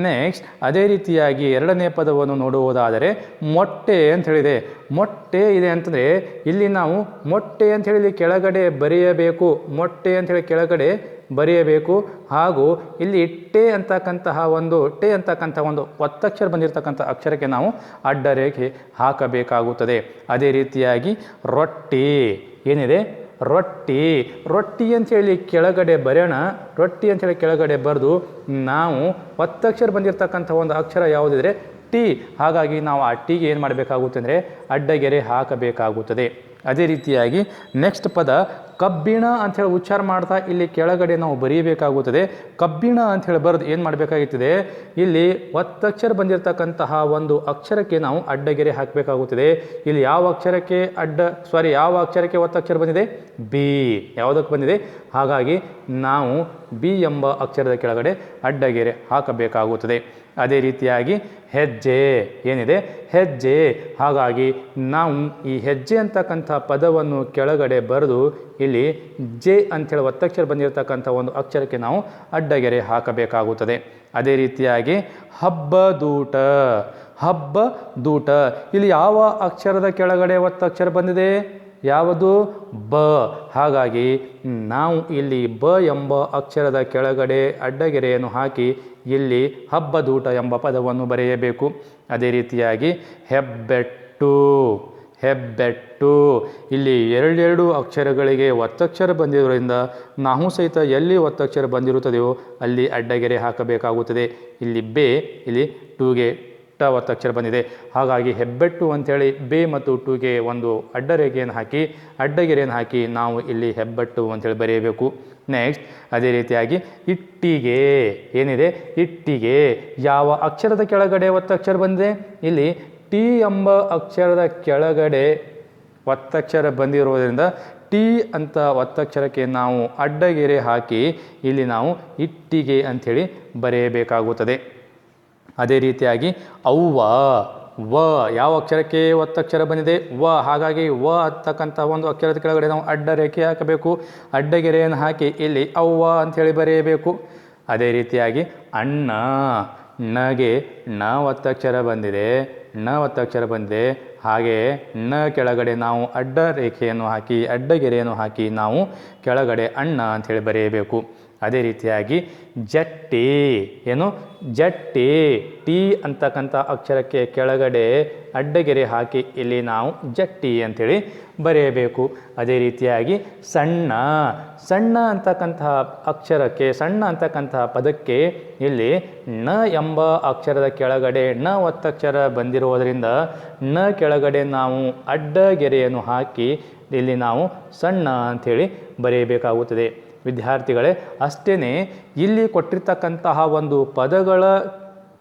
ನೆಕ್ಸ್ಟ್ ಅದೇ ರೀತಿಯಾಗಿ ಎರಡನೇ ಪದವನ್ನು ನೋಡುವುದಾದರೆ ಮೊಟ್ಟೆ ಅಂತ ಹೇಳಿದೆ. ಮೊಟ್ಟೆ ಇದೆ ಅಂತಂದರೆ ಇಲ್ಲಿ ನಾವು ಮೊಟ್ಟೆ ಅಂಥೇಳಿ ಕೆಳಗಡೆ ಬರೆಯಬೇಕು. ಮೊಟ್ಟೆ ಅಂಥೇಳಿ ಕೆಳಗಡೆ ಬರೆಯಬೇಕು. ಹಾಗೂ ಇಲ್ಲಿ ಟೆ ಅಂತಕ್ಕಂತಹ ಒಂದು ಒತ್ತಕ್ಷರ ಬಂದಿರತಕ್ಕಂಥ ಅಕ್ಷರಕ್ಕೆ ನಾವು ಅಡ್ಡರೇಖೆ ಹಾಕಬೇಕಾಗುತ್ತದೆ. ಅದೇ ರೀತಿಯಾಗಿ ರೊಟ್ಟಿ ಏನಿದೆ, ರೊಟ್ಟಿ. ರೊಟ್ಟಿ ಅಂಥೇಳಿ ಕೆಳಗಡೆ ಬರೆಯೋಣ. ರೊಟ್ಟಿ ಅಂಥೇಳಿ ಕೆಳಗಡೆ ಬರೆದು ನಾವು ಒತ್ತಕ್ಷರ ಬಂದಿರತಕ್ಕಂಥ ಒಂದು ಅಕ್ಷರ ಯಾವುದಿದ್ರೆ ಟಿ. ಹಾಗಾಗಿ ನಾವು ಆ ಟಿಗೆ ಏನು ಮಾಡಬೇಕಾಗುತ್ತೆ ಅಂದರೆ ಅಡ್ಡಗೆರೆ ಹಾಕಬೇಕಾಗುತ್ತದೆ. ಅದೇ ರೀತಿಯಾಗಿ ನೆಕ್ಸ್ಟ್ ಪದ ಕಬ್ಬಿಣ ಅಂಥೇಳಿ ಉಚ್ಚಾರ ಮಾಡ್ತಾ ಇಲ್ಲಿ ಕೆಳಗಡೆ ನಾವು ಬರೆಯಬೇಕಾಗುತ್ತದೆ. ಕಬ್ಬಿಣ ಅಂಥೇಳಿ ಬರೆದು ಏನು ಮಾಡಬೇಕಾಗುತ್ತದೆ, ಇಲ್ಲಿ ಒತ್ತಕ್ಷರ ಬಂದಿರತಕ್ಕಂತಹ ಒಂದು ಅಕ್ಷರಕ್ಕೆ ನಾವು ಅಡ್ಡಗೆರೆ ಹಾಕಬೇಕಾಗುತ್ತದೆ. ಇಲ್ಲಿ ಯಾವ ಅಕ್ಷರಕ್ಕೆ ಒತ್ತಕ್ಷರ ಬಂದಿದೆ, ಬಿ. ಯಾವುದಕ್ಕೆ ಬಂದಿದೆ, ಹಾಗಾಗಿ ನಾವು ಬಿ ಎಂಬ ಅಕ್ಷರದ ಕೆಳಗಡೆ ಅಡ್ಡಗೆರೆ ಹಾಕಬೇಕಾಗುತ್ತದೆ. ಅದೇ ರೀತಿಯಾಗಿ ಹೆಜ್ಜೆ ಏನಿದೆ, ಹೆಜ್ಜೆ. ಹಾಗಾಗಿ ನಾವು ಈ ಹೆಜ್ಜೆ ಅಂತಕ್ಕಂಥ ಪದವನ್ನು ಕೆಳಗಡೆ ಬರೆದು ಇಲ್ಲಿ ಜೆ ಅಂಥೇಳಿ ಒತ್ತಕ್ಷರ ಬಂದಿರತಕ್ಕಂಥ ಒಂದು ಅಕ್ಷರಕ್ಕೆ ನಾವು ಅಡ್ಡಗೆರೆ ಹಾಕಬೇಕಾಗುತ್ತದೆ. ಅದೇ ರೀತಿಯಾಗಿ ಹಬ್ಬದೂಟ. ಹಬ್ಬದೂಟ ಇಲ್ಲಿ ಯಾವ ಅಕ್ಷರದ ಕೆಳಗಡೆ ಒತ್ತಕ್ಷರ ಬಂದಿದೆ, ಯಾವುದು, ಬ. ಹಾಗಾಗಿ ನಾವು ಇಲ್ಲಿ ಬ ಎಂಬ ಅಕ್ಷರದ ಕೆಳಗಡೆ ಅಡ್ಡಗೆರೆಯನ್ನು ಹಾಕಿ ಇಲ್ಲಿ ಹಬ್ಬದೂಟ ಎಂಬ ಪದವನ್ನು ಬರೆಯಬೇಕು. ಅದೇ ರೀತಿಯಾಗಿ ಹೆಬ್ಬೆಟ್ಟು. ಹೆಬ್ಬೆಟ್ಟು ಇಲ್ಲಿ ಎರಡೆರಡು ಅಕ್ಷರಗಳಿಗೆ ಒತ್ತಕ್ಷರ ಬಂದಿರೋದ್ರಿಂದ ನಾವು ಸಹಿತ ಎಲ್ಲಿ ಒತ್ತಕ್ಷರ ಬಂದಿರುತ್ತದೆಯೋ ಅಲ್ಲಿ ಅಡ್ಡಗೆರೆ ಹಾಕಬೇಕಾಗುತ್ತದೆ. ಇಲ್ಲಿ ಬೆ, ಇಲ್ಲಿ ಟೂಗೆ ಟ ಒತ್ತಕ್ಷರ ಬಂದಿದೆ. ಹಾಗಾಗಿ ಹೆಬ್ಬೆಟ್ಟು ಅಂಥೇಳಿ ಬೆ ಮತ್ತು ಟೂಗೆ ಒಂದು ಅಡ್ಡಗೆರೆಯನ್ನು ಹಾಕಿ ನಾವು ಇಲ್ಲಿ ಹೆಬ್ಬೆಟ್ಟು ಅಂಥೇಳಿ ಬರೆಯಬೇಕು. ನೆಕ್ಸ್ಟ್ ಅದೇ ರೀತಿಯಾಗಿ ಇಟ್ಟಿಗೆ ಏನಿದೆ, ಇಟ್ಟಿಗೆ. ಯಾವ ಅಕ್ಷರದ ಕೆಳಗಡೆ ಒತ್ತಕ್ಷರ ಬಂದಿದೆ, ಇಲ್ಲಿ ಟಿ ಎಂಬ ಅಕ್ಷರದ ಕೆಳಗಡೆ ಒತ್ತಕ್ಷರ ಬಂದಿರುವುದರಿಂದ ಟಿ ಅಂತ ಒತ್ತಕ್ಷರಕ್ಕೆ ನಾವು ಅಡ್ಡಗೆರೆ ಹಾಕಿ ಇಲ್ಲಿ ನಾವು ಇಟ್ಟಿಗೆ ಅಂಥೇಳಿ ಬರೆಯಬೇಕಾಗುತ್ತದೆ. ಅದೇ ರೀತಿಯಾಗಿ ಅವ್ವ. ವ ಯಾವ ಅಕ್ಷರಕ್ಕೆ ಒತ್ತಕ್ಷರ ಬಂದಿದೆ, ವ. ಹಾಗಾಗಿ ವ ಅಂತಕ್ಕಂಥ ಒಂದು ಅಕ್ಷರದ ಕೆಳಗಡೆ ನಾವು ಅಡ್ಡರೇಖೆ ಹಾಕಬೇಕು. ಅಡ್ಡಗೆರೆಯನ್ನು ಹಾಕಿ ಇಲ್ಲಿ ಅವ್ವ ಅಂಥೇಳಿ ಬರೆಯಬೇಕು. ಅದೇ ರೀತಿಯಾಗಿ ಅಣ್ಣ. ಣಗೆ ಣ ಒತ್ತಕ್ಷರ ಬಂದಿದೆ, ಹಾಗೆ ಣ ಕೆಳಗಡೆ ನಾವು ಅಡ್ಡಗೆರೆಯನ್ನು ಹಾಕಿ ನಾವು ಕೆಳಗಡೆ ಅಣ್ಣ ಅಂಥೇಳಿ ಬರೆಯಬೇಕು. ಅದೇ ರೀತಿಯಾಗಿ ಜಟ್ಟಿ. ಏನು, ಜಟ್ಟಿ. ಟಿ ಅಂತಕ್ಕಂಥ ಅಕ್ಷರಕ್ಕೆ ಕೆಳಗಡೆ ಅಡ್ಡಗೆರೆ ಹಾಕಿ ಇಲ್ಲಿ ನಾವು ಜಟ್ಟಿ ಅಂಥೇಳಿ ಬರೆಯಬೇಕು. ಅದೇ ರೀತಿಯಾಗಿ ಸಣ್ಣ. ಸಣ್ಣ ಅಂತಕ್ಕಂತಹ ಅಕ್ಷರಕ್ಕೆ, ಸಣ್ಣ ಅಂತಕ್ಕಂತಹ ಪದಕ್ಕೆ ಇಲ್ಲಿ ಣ ಎಂಬ ಅಕ್ಷರದ ಕೆಳಗಡೆ ಣ ಒತ್ತಕ್ಷರ ಬಂದಿರುವುದರಿಂದ ಣ ಕೆಳಗಡೆ ನಾವು ಅಡ್ಡಗೆರೆಯನ್ನು ಹಾಕಿ ಇಲ್ಲಿ ನಾವು ಸಣ್ಣ ಅಂಥೇಳಿ ಬರೆಯಬೇಕಾಗುತ್ತದೆ. ವಿದ್ಯಾರ್ಥಿಗಳೇ, ಅಷ್ಟೇ ಇಲ್ಲಿ ಕೊಟ್ಟಿರ್ತಕ್ಕಂತಹ ಒಂದು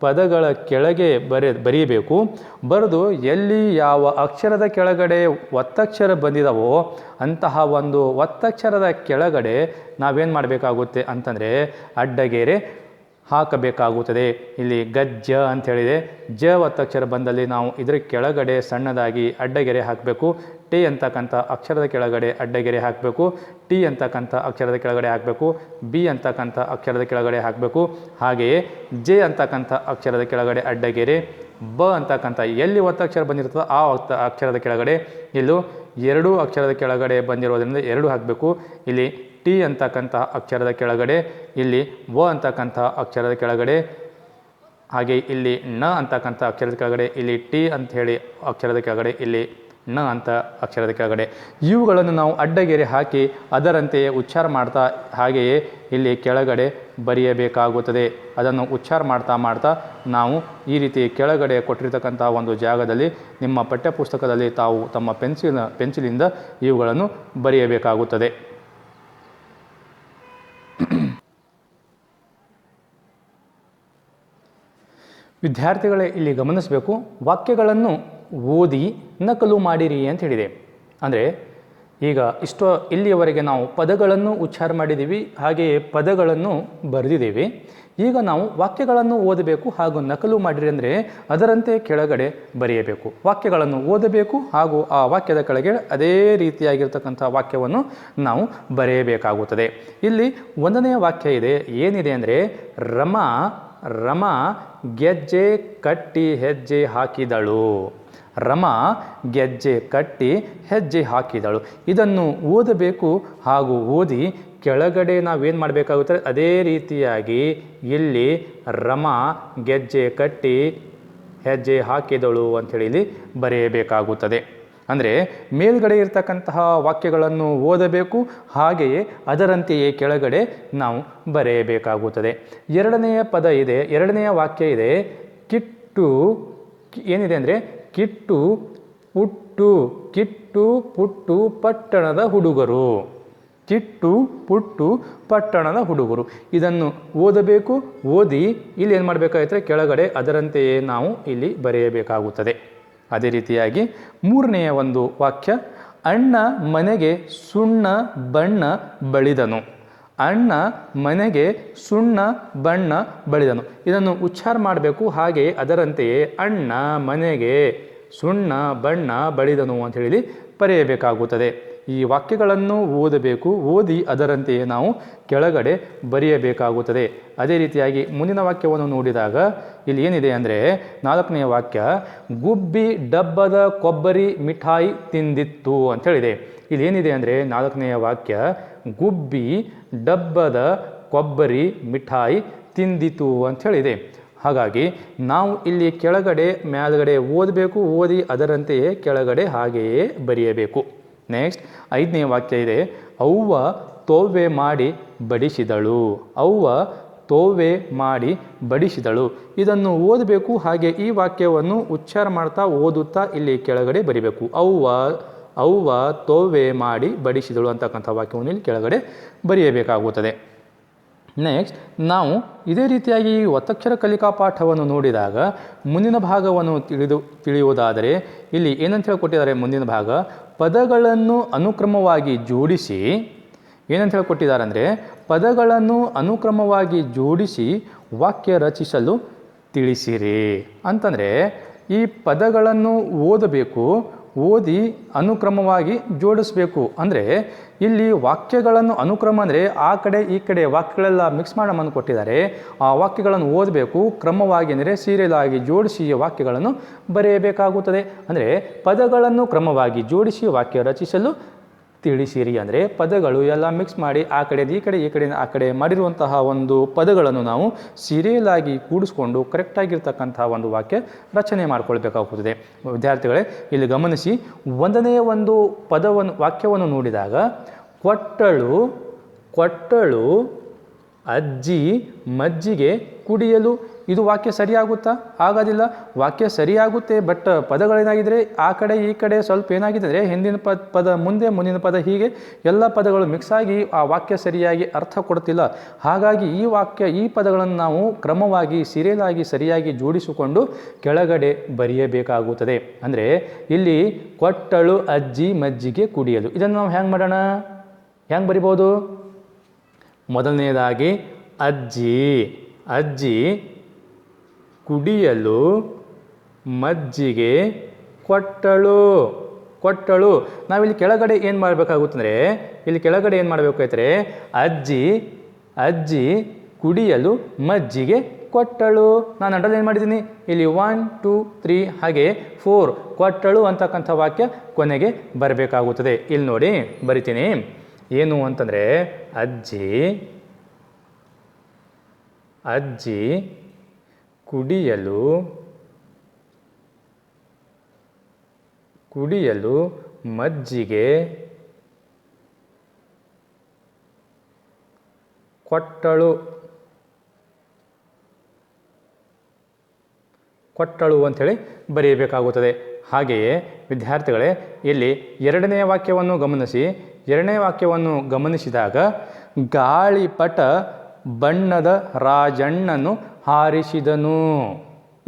ಪದಗಳ ಕೆಳಗೆ ಬರೀಬೇಕು. ಬರೆದು ಎಲ್ಲಿ ಯಾವ ಅಕ್ಷರದ ಕೆಳಗಡೆ ಒತ್ತಕ್ಷರ ಬಂದಿದಾವೋ ಅಂತಹ ಒಂದು ಒತ್ತಕ್ಷರದ ಕೆಳಗಡೆ ನಾವೇನು ಮಾಡಬೇಕಾಗುತ್ತೆ ಅಂತಂದರೆ ಅಡ್ಡಗೆರೆ ಹಾಕಬೇಕಾಗುತ್ತದೆ. ಇಲ್ಲಿ ಗಜ್ಜ ಅಂಥೇಳಿದೆ. ಜ ಒತ್ತಕ್ಷರ ಬಂದಲ್ಲಿ ನಾವು ಇದರ ಕೆಳಗಡೆ ಸಣ್ಣದಾಗಿ ಅಡ್ಡಗೆರೆ ಹಾಕಬೇಕು. ಟಿ ಅಂತಕ್ಕಂಥ ಅಕ್ಷರದ ಕೆಳಗಡೆ ಅಡ್ಡಗೆರೆ ಹಾಕಬೇಕು. ಟಿ ಅಂತಕ್ಕಂಥ ಅಕ್ಷರದ ಕೆಳಗಡೆ ಹಾಕಬೇಕು. ಬಿ ಅಂತಕ್ಕಂಥ ಅಕ್ಷರದ ಕೆಳಗಡೆ ಹಾಕಬೇಕು. ಹಾಗೆಯೇ ಜೆ ಅಂತಕ್ಕಂಥ ಅಕ್ಷರದ ಕೆಳಗಡೆ ಅಡ್ಡಗೆರೆ. ಬ ಅಂತಕ್ಕಂಥ ಎಲ್ಲಿ ಒತ್ತಕ್ಷರ ಬಂದಿರ್ತದೋ ಆ ಅಕ್ಷರದ ಕೆಳಗಡೆ ಇಲ್ಲೂ 2 ಅಕ್ಷರದ ಕೆಳಗಡೆ ಬಂದಿರೋದ್ರಿಂದ 2 ಹಾಕಬೇಕು. ಇಲ್ಲಿ ಟಿ ಅಂತಕ್ಕಂಥ ಅಕ್ಷರದ ಕೆಳಗಡೆ ಇಲ್ಲಿ ವ ಅಂತಕ್ಕಂಥ ಅಕ್ಷರದ ಕೆಳಗಡೆ, ಹಾಗೆ ಇಲ್ಲಿ ನ ಅಂತಕ್ಕಂಥ ಅಕ್ಷರದ ಕೆಳಗಡೆ ಇಲ್ಲಿ ಟಿ ಅಂಥೇಳಿ ಅಕ್ಷರದ ಕೆಳಗಡೆ ಇಲ್ಲಿ ನ ಅಂತ ಅಕ್ಷರದ ಕೆಳಗಡೆ ಇವುಗಳನ್ನು ನಾವು ಅಡ್ಡಗೆರೆ ಹಾಕಿ ಅದರಂತೆಯೇ ಉಚ್ಚಾರ ಮಾಡ್ತಾ ಹಾಗೆಯೇ ಇಲ್ಲಿ ಕೆಳಗಡೆ ಬರೆಯಬೇಕಾಗುತ್ತದೆ. ಅದನ್ನು ಉಚ್ಚಾರ ಮಾಡ್ತಾ ನಾವು ಈ ರೀತಿ ಕೆಳಗಡೆ ಕೊಟ್ಟಿರ್ತಕ್ಕಂಥ ಒಂದು ಜಾಗದಲ್ಲಿ ನಿಮ್ಮ ಪಠ್ಯಪುಸ್ತಕದಲ್ಲಿ ತಾವು ತಮ್ಮ ಪೆನ್ಸಿಲಿಂದ ಇವುಗಳನ್ನು ಬರೆಯಬೇಕಾಗುತ್ತದೆ. ವಿದ್ಯಾರ್ಥಿಗಳೇ ಇಲ್ಲಿ ಗಮನಿಸಬೇಕು, ವಾಕ್ಯಗಳನ್ನು ಓದಿ ನಕಲು ಮಾಡಿರಿ ಅಂತ ಹೇಳಿದೆ. ಅಂದರೆ ಈಗ ಇಲ್ಲಿಯವರೆಗೆ ನಾವು ಪದಗಳನ್ನು ಉಚ್ಚಾರ ಮಾಡಿದ್ದೀವಿ, ಹಾಗೆಯೇ ಪದಗಳನ್ನು ಬರೆದಿದ್ದೀವಿ. ಈಗ ನಾವು ವಾಕ್ಯಗಳನ್ನು ಓದಬೇಕು ಹಾಗೂ ನಕಲು ಮಾಡಿರಿ ಅಂದರೆ ಅದರಂತೆ ಕೆಳಗಡೆ ಬರೆಯಬೇಕು. ವಾಕ್ಯಗಳನ್ನು ಓದಬೇಕು ಹಾಗೂ ಆ ವಾಕ್ಯದ ಕೆಳಗೆ ಅದೇ ರೀತಿಯಾಗಿರ್ತಕ್ಕಂಥ ವಾಕ್ಯವನ್ನು ನಾವು ಬರೆಯಬೇಕಾಗುತ್ತದೆ. ಇಲ್ಲಿ 1ನೇ ವಾಕ್ಯ ಇದೆ. ಏನಿದೆ ಅಂದರೆ ರಮ ಗೆಜ್ಜೆ ಕಟ್ಟಿ ಹೆಜ್ಜೆ ಹಾಕಿದಳು. ರಮ ಗೆಜ್ಜೆ ಕಟ್ಟಿ ಹೆಜ್ಜೆ ಹಾಕಿದಳು. ಇದನ್ನು ಓದಬೇಕು ಹಾಗೂ ಓದಿ ಕೆಳಗಡೆ ನಾವೇನು ಮಾಡಬೇಕಾಗುತ್ತದೆ ಅದೇ ರೀತಿಯಾಗಿ ಇಲ್ಲಿ ರಮ ಗೆಜ್ಜೆ ಕಟ್ಟಿ ಹೆಜ್ಜೆ ಹಾಕಿದಳು ಅಂಥೇಳಿ ಇಲ್ಲಿ ಬರೆಯಬೇಕಾಗುತ್ತದೆ. ಅಂದರೆ ಮೇಲ್ಗಡೆ ಇರತಕ್ಕಂತಹ ವಾಕ್ಯಗಳನ್ನು ಓದಬೇಕು, ಹಾಗೆಯೇ ಅದರಂತೆಯೇ ಕೆಳಗಡೆ ನಾವು ಬರೆಯಬೇಕಾಗುತ್ತದೆ. 2ನೆಯ ಪದ ಇದೆ, 2ನೆಯ ವಾಕ್ಯ ಇದೆ. ಕಿಟ್ಟು ಏನಿದೆ ಅಂದರೆ ಕಿಟ್ಟು ಪುಟ್ಟು ಪಟ್ಟಣದ ಹುಡುಗರು. ಕಿಟ್ಟು ಪುಟ್ಟು ಪಟ್ಟಣದ ಹುಡುಗರು. ಇದನ್ನು ಓದಬೇಕು. ಓದಿ ಇಲ್ಲಿ ಏನು ಮಾಡಬೇಕಾಗುತ್ತೆ ಕೆಳಗಡೆ ಅದರಂತೆಯೇ ನಾವು ಇಲ್ಲಿ ಬರೆಯಬೇಕಾಗುತ್ತದೆ. ಅದೇ ರೀತಿಯಾಗಿ 3ನೆಯ ಒಂದು ವಾಕ್ಯ, ಅಣ್ಣ ಮನೆಗೆ ಸುಣ್ಣ ಬಣ್ಣ ಬಳಿದನು. ಅಣ್ಣ ಮನೆಗೆ ಸುಣ್ಣ ಬಣ್ಣ ಬಳಿದನು. ಇದನ್ನು ಉಚ್ಚಾರ ಮಾಡಬೇಕು. ಹಾಗೆ ಅದರಂತೆಯೇ ಅಣ್ಣ ಮನೆಗೆ ಸುಣ್ಣ ಬಣ್ಣ ಬಳಿದನು ಅಂತ ಹೇಳಿ ಬರೆಯಬೇಕಾಗುತ್ತದೆ. ಈ ವಾಕ್ಯಗಳನ್ನು ಓದಬೇಕು. ಓದಿ ಅದರಂತೆಯೇ ನಾವು ಕೆಳಗಡೆ ಬರೆಯಬೇಕಾಗುತ್ತದೆ. ಅದೇ ರೀತಿಯಾಗಿ ಮುಂದಿನ ವಾಕ್ಯವನ್ನು ನೋಡಿದಾಗ ಇಲ್ಲಿ ಏನಿದೆ ಅಂದರೆ 4ನೆಯ ವಾಕ್ಯ, ಗುಬ್ಬಿ ಡಬ್ಬದ ಕೊಬ್ಬರಿ ಮಿಠಾಯಿ ತಿಂದಿತ್ತು ಅಂಥೇಳಿದೆ. ಇಲ್ಲಿ ಏನಿದೆ ಅಂದರೆ 4ನೆಯ ವಾಕ್ಯ, ಗುಬ್ಬಿ ಡಬ್ಬದ ಕೊಬ್ಬರಿ ಮಿಠಾಯಿ ತಿಂದಿತು ಅಂಥೇಳಿದೆ. ಹಾಗಾಗಿ ನಾವು ಇಲ್ಲಿ ಕೆಳಗಡೆ ಮೇಲ್ಗಡೆ ಓದಬೇಕು. ಓದಿ ಅದರಂತೆಯೇ ಕೆಳಗಡೆ ಹಾಗೆಯೇ ಬರೆಯಬೇಕು. ನೆಕ್ಸ್ಟ್ 5ನೇ ವಾಕ್ಯ ಇದೆ, ಅವ್ವ ತೋವೆ ಮಾಡಿ ಬಡಿಸಿದಳು. ಅವ್ವ ತೋವೆ ಮಾಡಿ ಬಡಿಸಿದಳು. ಇದನ್ನು ಓದಬೇಕು. ಹಾಗೆ ಈ ವಾಕ್ಯವನ್ನು ಉಚ್ಚಾರ ಮಾಡ್ತಾ ಓದುತ್ತಾ ಇಲ್ಲಿ ಕೆಳಗಡೆ ಬರಿಬೇಕು. ಅವ್ವ ತೋವೆ ಮಾಡಿ ಬಡಿಸಿದಳು ಅಂತಕ್ಕಂಥ ವಾಕ್ಯವನ್ನು ಇಲ್ಲಿ ಕೆಳಗಡೆ ಬರೆಯಬೇಕಾಗುತ್ತದೆ. ನೆಕ್ಸ್ಟ್ ನಾವು ಇದೇ ರೀತಿಯಾಗಿ ಈ ಒತ್ತಕ್ಷರ ಕಲಿಕಾ ಪಾಠವನ್ನು ನೋಡಿದಾಗ ಮುಂದಿನ ಭಾಗವನ್ನು ತಿಳಿಯುವುದಾದರೆ ಇಲ್ಲಿ ಏನಂತ ಹೇಳಿಕೊಟ್ಟಿದ್ದಾರೆ, ಮುಂದಿನ ಭಾಗ ಪದಗಳನ್ನು ಅನುಕ್ರಮವಾಗಿ ಜೋಡಿಸಿ ಏನಂತ ಹೇಳಿಕೊಟ್ಟಿದ್ದಾರೆ ಅಂದರೆ ಪದಗಳನ್ನು ಅನುಕ್ರಮವಾಗಿ ಜೋಡಿಸಿ ವಾಕ್ಯ ರಚಿಸಲು ತಿಳಿಸಿರಿ ಅಂತಂದರೆ ಈ ಪದಗಳನ್ನು ಓದಬೇಕು. ಓದಿ ಅನುಕ್ರಮವಾಗಿ ಜೋಡಿಸಬೇಕು. ಅಂದರೆ ಇಲ್ಲಿ ವಾಕ್ಯಗಳನ್ನು ಅನುಕ್ರಮ ಅಂದರೆ ಆ ಕಡೆ ಈ ಕಡೆ ವಾಕ್ಯಗಳೆಲ್ಲ ಮಿಕ್ಸ್ ಮಾಡಿ ನಮ್ಮನ್ನು ಕೊಟ್ಟಿದ್ದಾರೆ. ಆ ವಾಕ್ಯಗಳನ್ನು ಓದಬೇಕು. ಕ್ರಮವಾಗಿ ಅಂದರೆ ಸೀರಿಯಲ್ ಆಗಿ ಜೋಡಿಸಿ ವಾಕ್ಯಗಳನ್ನು ಬರೆಯಬೇಕಾಗುತ್ತದೆ. ಅಂದರೆ ಪದಗಳನ್ನು ಕ್ರಮವಾಗಿ ಜೋಡಿಸಿ ವಾಕ್ಯ ರಚಿಸಲು ತಿಳಿಸಿರಿ. ಅಂದರೆ ಪದಗಳು ಎಲ್ಲ ಮಿಕ್ಸ್ ಮಾಡಿ ಆ ಕಡೆ ಈ ಕಡೆ ಈ ಕಡೆ ಆ ಕಡೆ ಮಾಡಿರುವಂತಹ ಒಂದು ಪದಗಳನ್ನು ನಾವು ಸೀರಿಯಲ್ ಆಗಿ ಕೂಡಿಸ್ಕೊಂಡು ಕರೆಕ್ಟಾಗಿರ್ತಕ್ಕಂಥ ಒಂದು ವಾಕ್ಯ ರಚನೆ ಮಾಡಿಕೊಳ್ಬೇಕಾಗುತ್ತದೆ. ವಿದ್ಯಾರ್ಥಿಗಳೇ ಇಲ್ಲಿ ಗಮನಿಸಿ, 1ನೇ ಒಂದು ವಾಕ್ಯವನ್ನು ನೋಡಿದಾಗ ಕೊಟ್ಟಳು ಅಜ್ಜಿ ಮಜ್ಜಿಗೆ ಕುಡಿಯಲು ಇದು ವಾಕ್ಯ ಸರಿಯಾಗುತ್ತಾ? ಆಗೋದಿಲ್ಲ. ವಾಕ್ಯ ಸರಿಯಾಗುತ್ತೆ, ಬಟ್ ಪದಗಳೇನಾಗಿದ್ದರೆ ಆ ಕಡೆ ಈ ಕಡೆ ಸ್ವಲ್ಪ ಏನಾಗಿದೆ ಅಂದರೆ ಹಿಂದಿನ ಪದ ಮುಂದೆ, ಮುಂದಿನ ಪದ, ಹೀಗೆ ಎಲ್ಲ ಪದಗಳು ಮಿಕ್ಸ್ ಆಗಿ ಆ ವಾಕ್ಯ ಸರಿಯಾಗಿ ಅರ್ಥ ಕೊಡ್ತಿಲ್ಲ. ಹಾಗಾಗಿ ಈ ಪದಗಳನ್ನು ನಾವು ಕ್ರಮವಾಗಿ ಸೀರಿಯಲಾಗಿ ಸರಿಯಾಗಿ ಜೋಡಿಸಿಕೊಂಡು ಕೆಳಗಡೆ ಬರೆಯಬೇಕಾಗುತ್ತದೆ. ಅಂದರೆ ಇಲ್ಲಿ ಕೊಟ್ಟಳು ಅಜ್ಜಿ ಮಜ್ಜಿಗೆ ಕುಡಿಯಲು, ಇದನ್ನು ನಾವು ಹೆಂಗೆ ಮಾಡೋಣ? ಹೆಂಗೆ ಬರಿಬೋದು? ಮೊದಲನೇದಾಗಿ ಅಜ್ಜಿ ಕುಡಿಯಲು ಮಜ್ಜಿಗೆ ಕೊಟ್ಟಳು. ನಾವಿಲ್ಲಿ ಕೆಳಗಡೆ ಏನು ಮಾಡಬೇಕಾಗುತ್ತಂದರೆ, ಇಲ್ಲಿ ಕೆಳಗಡೆ ಏನು ಮಾಡಬೇಕಾಯ್ತರೆ, ಅಜ್ಜಿ ಕುಡಿಯಲು ಮಜ್ಜಿಗೆ ಕೊಟ್ಟಳು. ನಾನು ಅಂಡರ್ಲೈನ್ ಮಾಡಿದ್ದೀನಿ. ಇಲ್ಲಿ 1 2 3 ಹಾಗೆ 4 ಕೊಟ್ಟಳು ಅಂತಕ್ಕಂಥ ವಾಕ್ಯ ಕೊನೆಗೆ ಬರಬೇಕಾಗುತ್ತದೆ. ಇಲ್ಲಿ ನೋಡಿ ಬರಿತೀನಿ. ಏನು ಅಂತಂದರೆ, ಅಜ್ಜಿ ಕುಡಿಯಲು ಮಜ್ಜಿಗೆ ಕೊಟ್ಟಳು ಅಂಥೇಳಿ ಬರೆಯಬೇಕಾಗುತ್ತದೆ. ಹಾಗೆಯೇ ವಿದ್ಯಾರ್ಥಿಗಳೇ, ಇಲ್ಲಿ ಎರಡನೆಯ ವಾಕ್ಯವನ್ನು ಗಮನಿಸಿ. ಎರಡನೇ ವಾಕ್ಯವನ್ನು ಗಮನಿಸಿದಾಗ ಗಾಳಿಪಟ ಬಣ್ಣದ ರಾಜಣ್ಣನು ಹಾರಿಸಿದನು.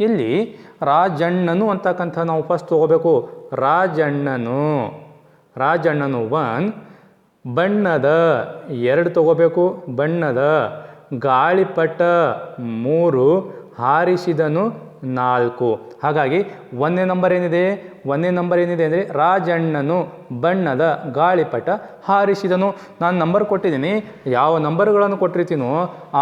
ಇಲ್ಲಿ ರಾಜಣ್ಣನು ಅಂತಕ್ಕಂಥ ನಾವು ಫಸ್ಟ್ ತಗೋಬೇಕು. ರಾಜಣ್ಣನು 1, ಬಣ್ಣದ 2 ತಗೋಬೇಕು, ಬಣ್ಣದ, ಗಾಳಿಪಟ 3, ಹಾರಿಸಿದನು 4. ಹಾಗಾಗಿ ಒಂದನೇ ನಂಬರ್ ಏನಿದೆ ಅಂದರೆ ರಾಜಣ್ಣನು ಬಣ್ಣದ ಗಾಳಿಪಟ ಹಾರಿಸಿದನು. ನಾನು ನಂಬರ್ ಕೊಟ್ಟಿದ್ದೀನಿ. ಯಾವ ನಂಬರ್ಗಳನ್ನು ಕೊಟ್ಟಿರ್ತೀನೋ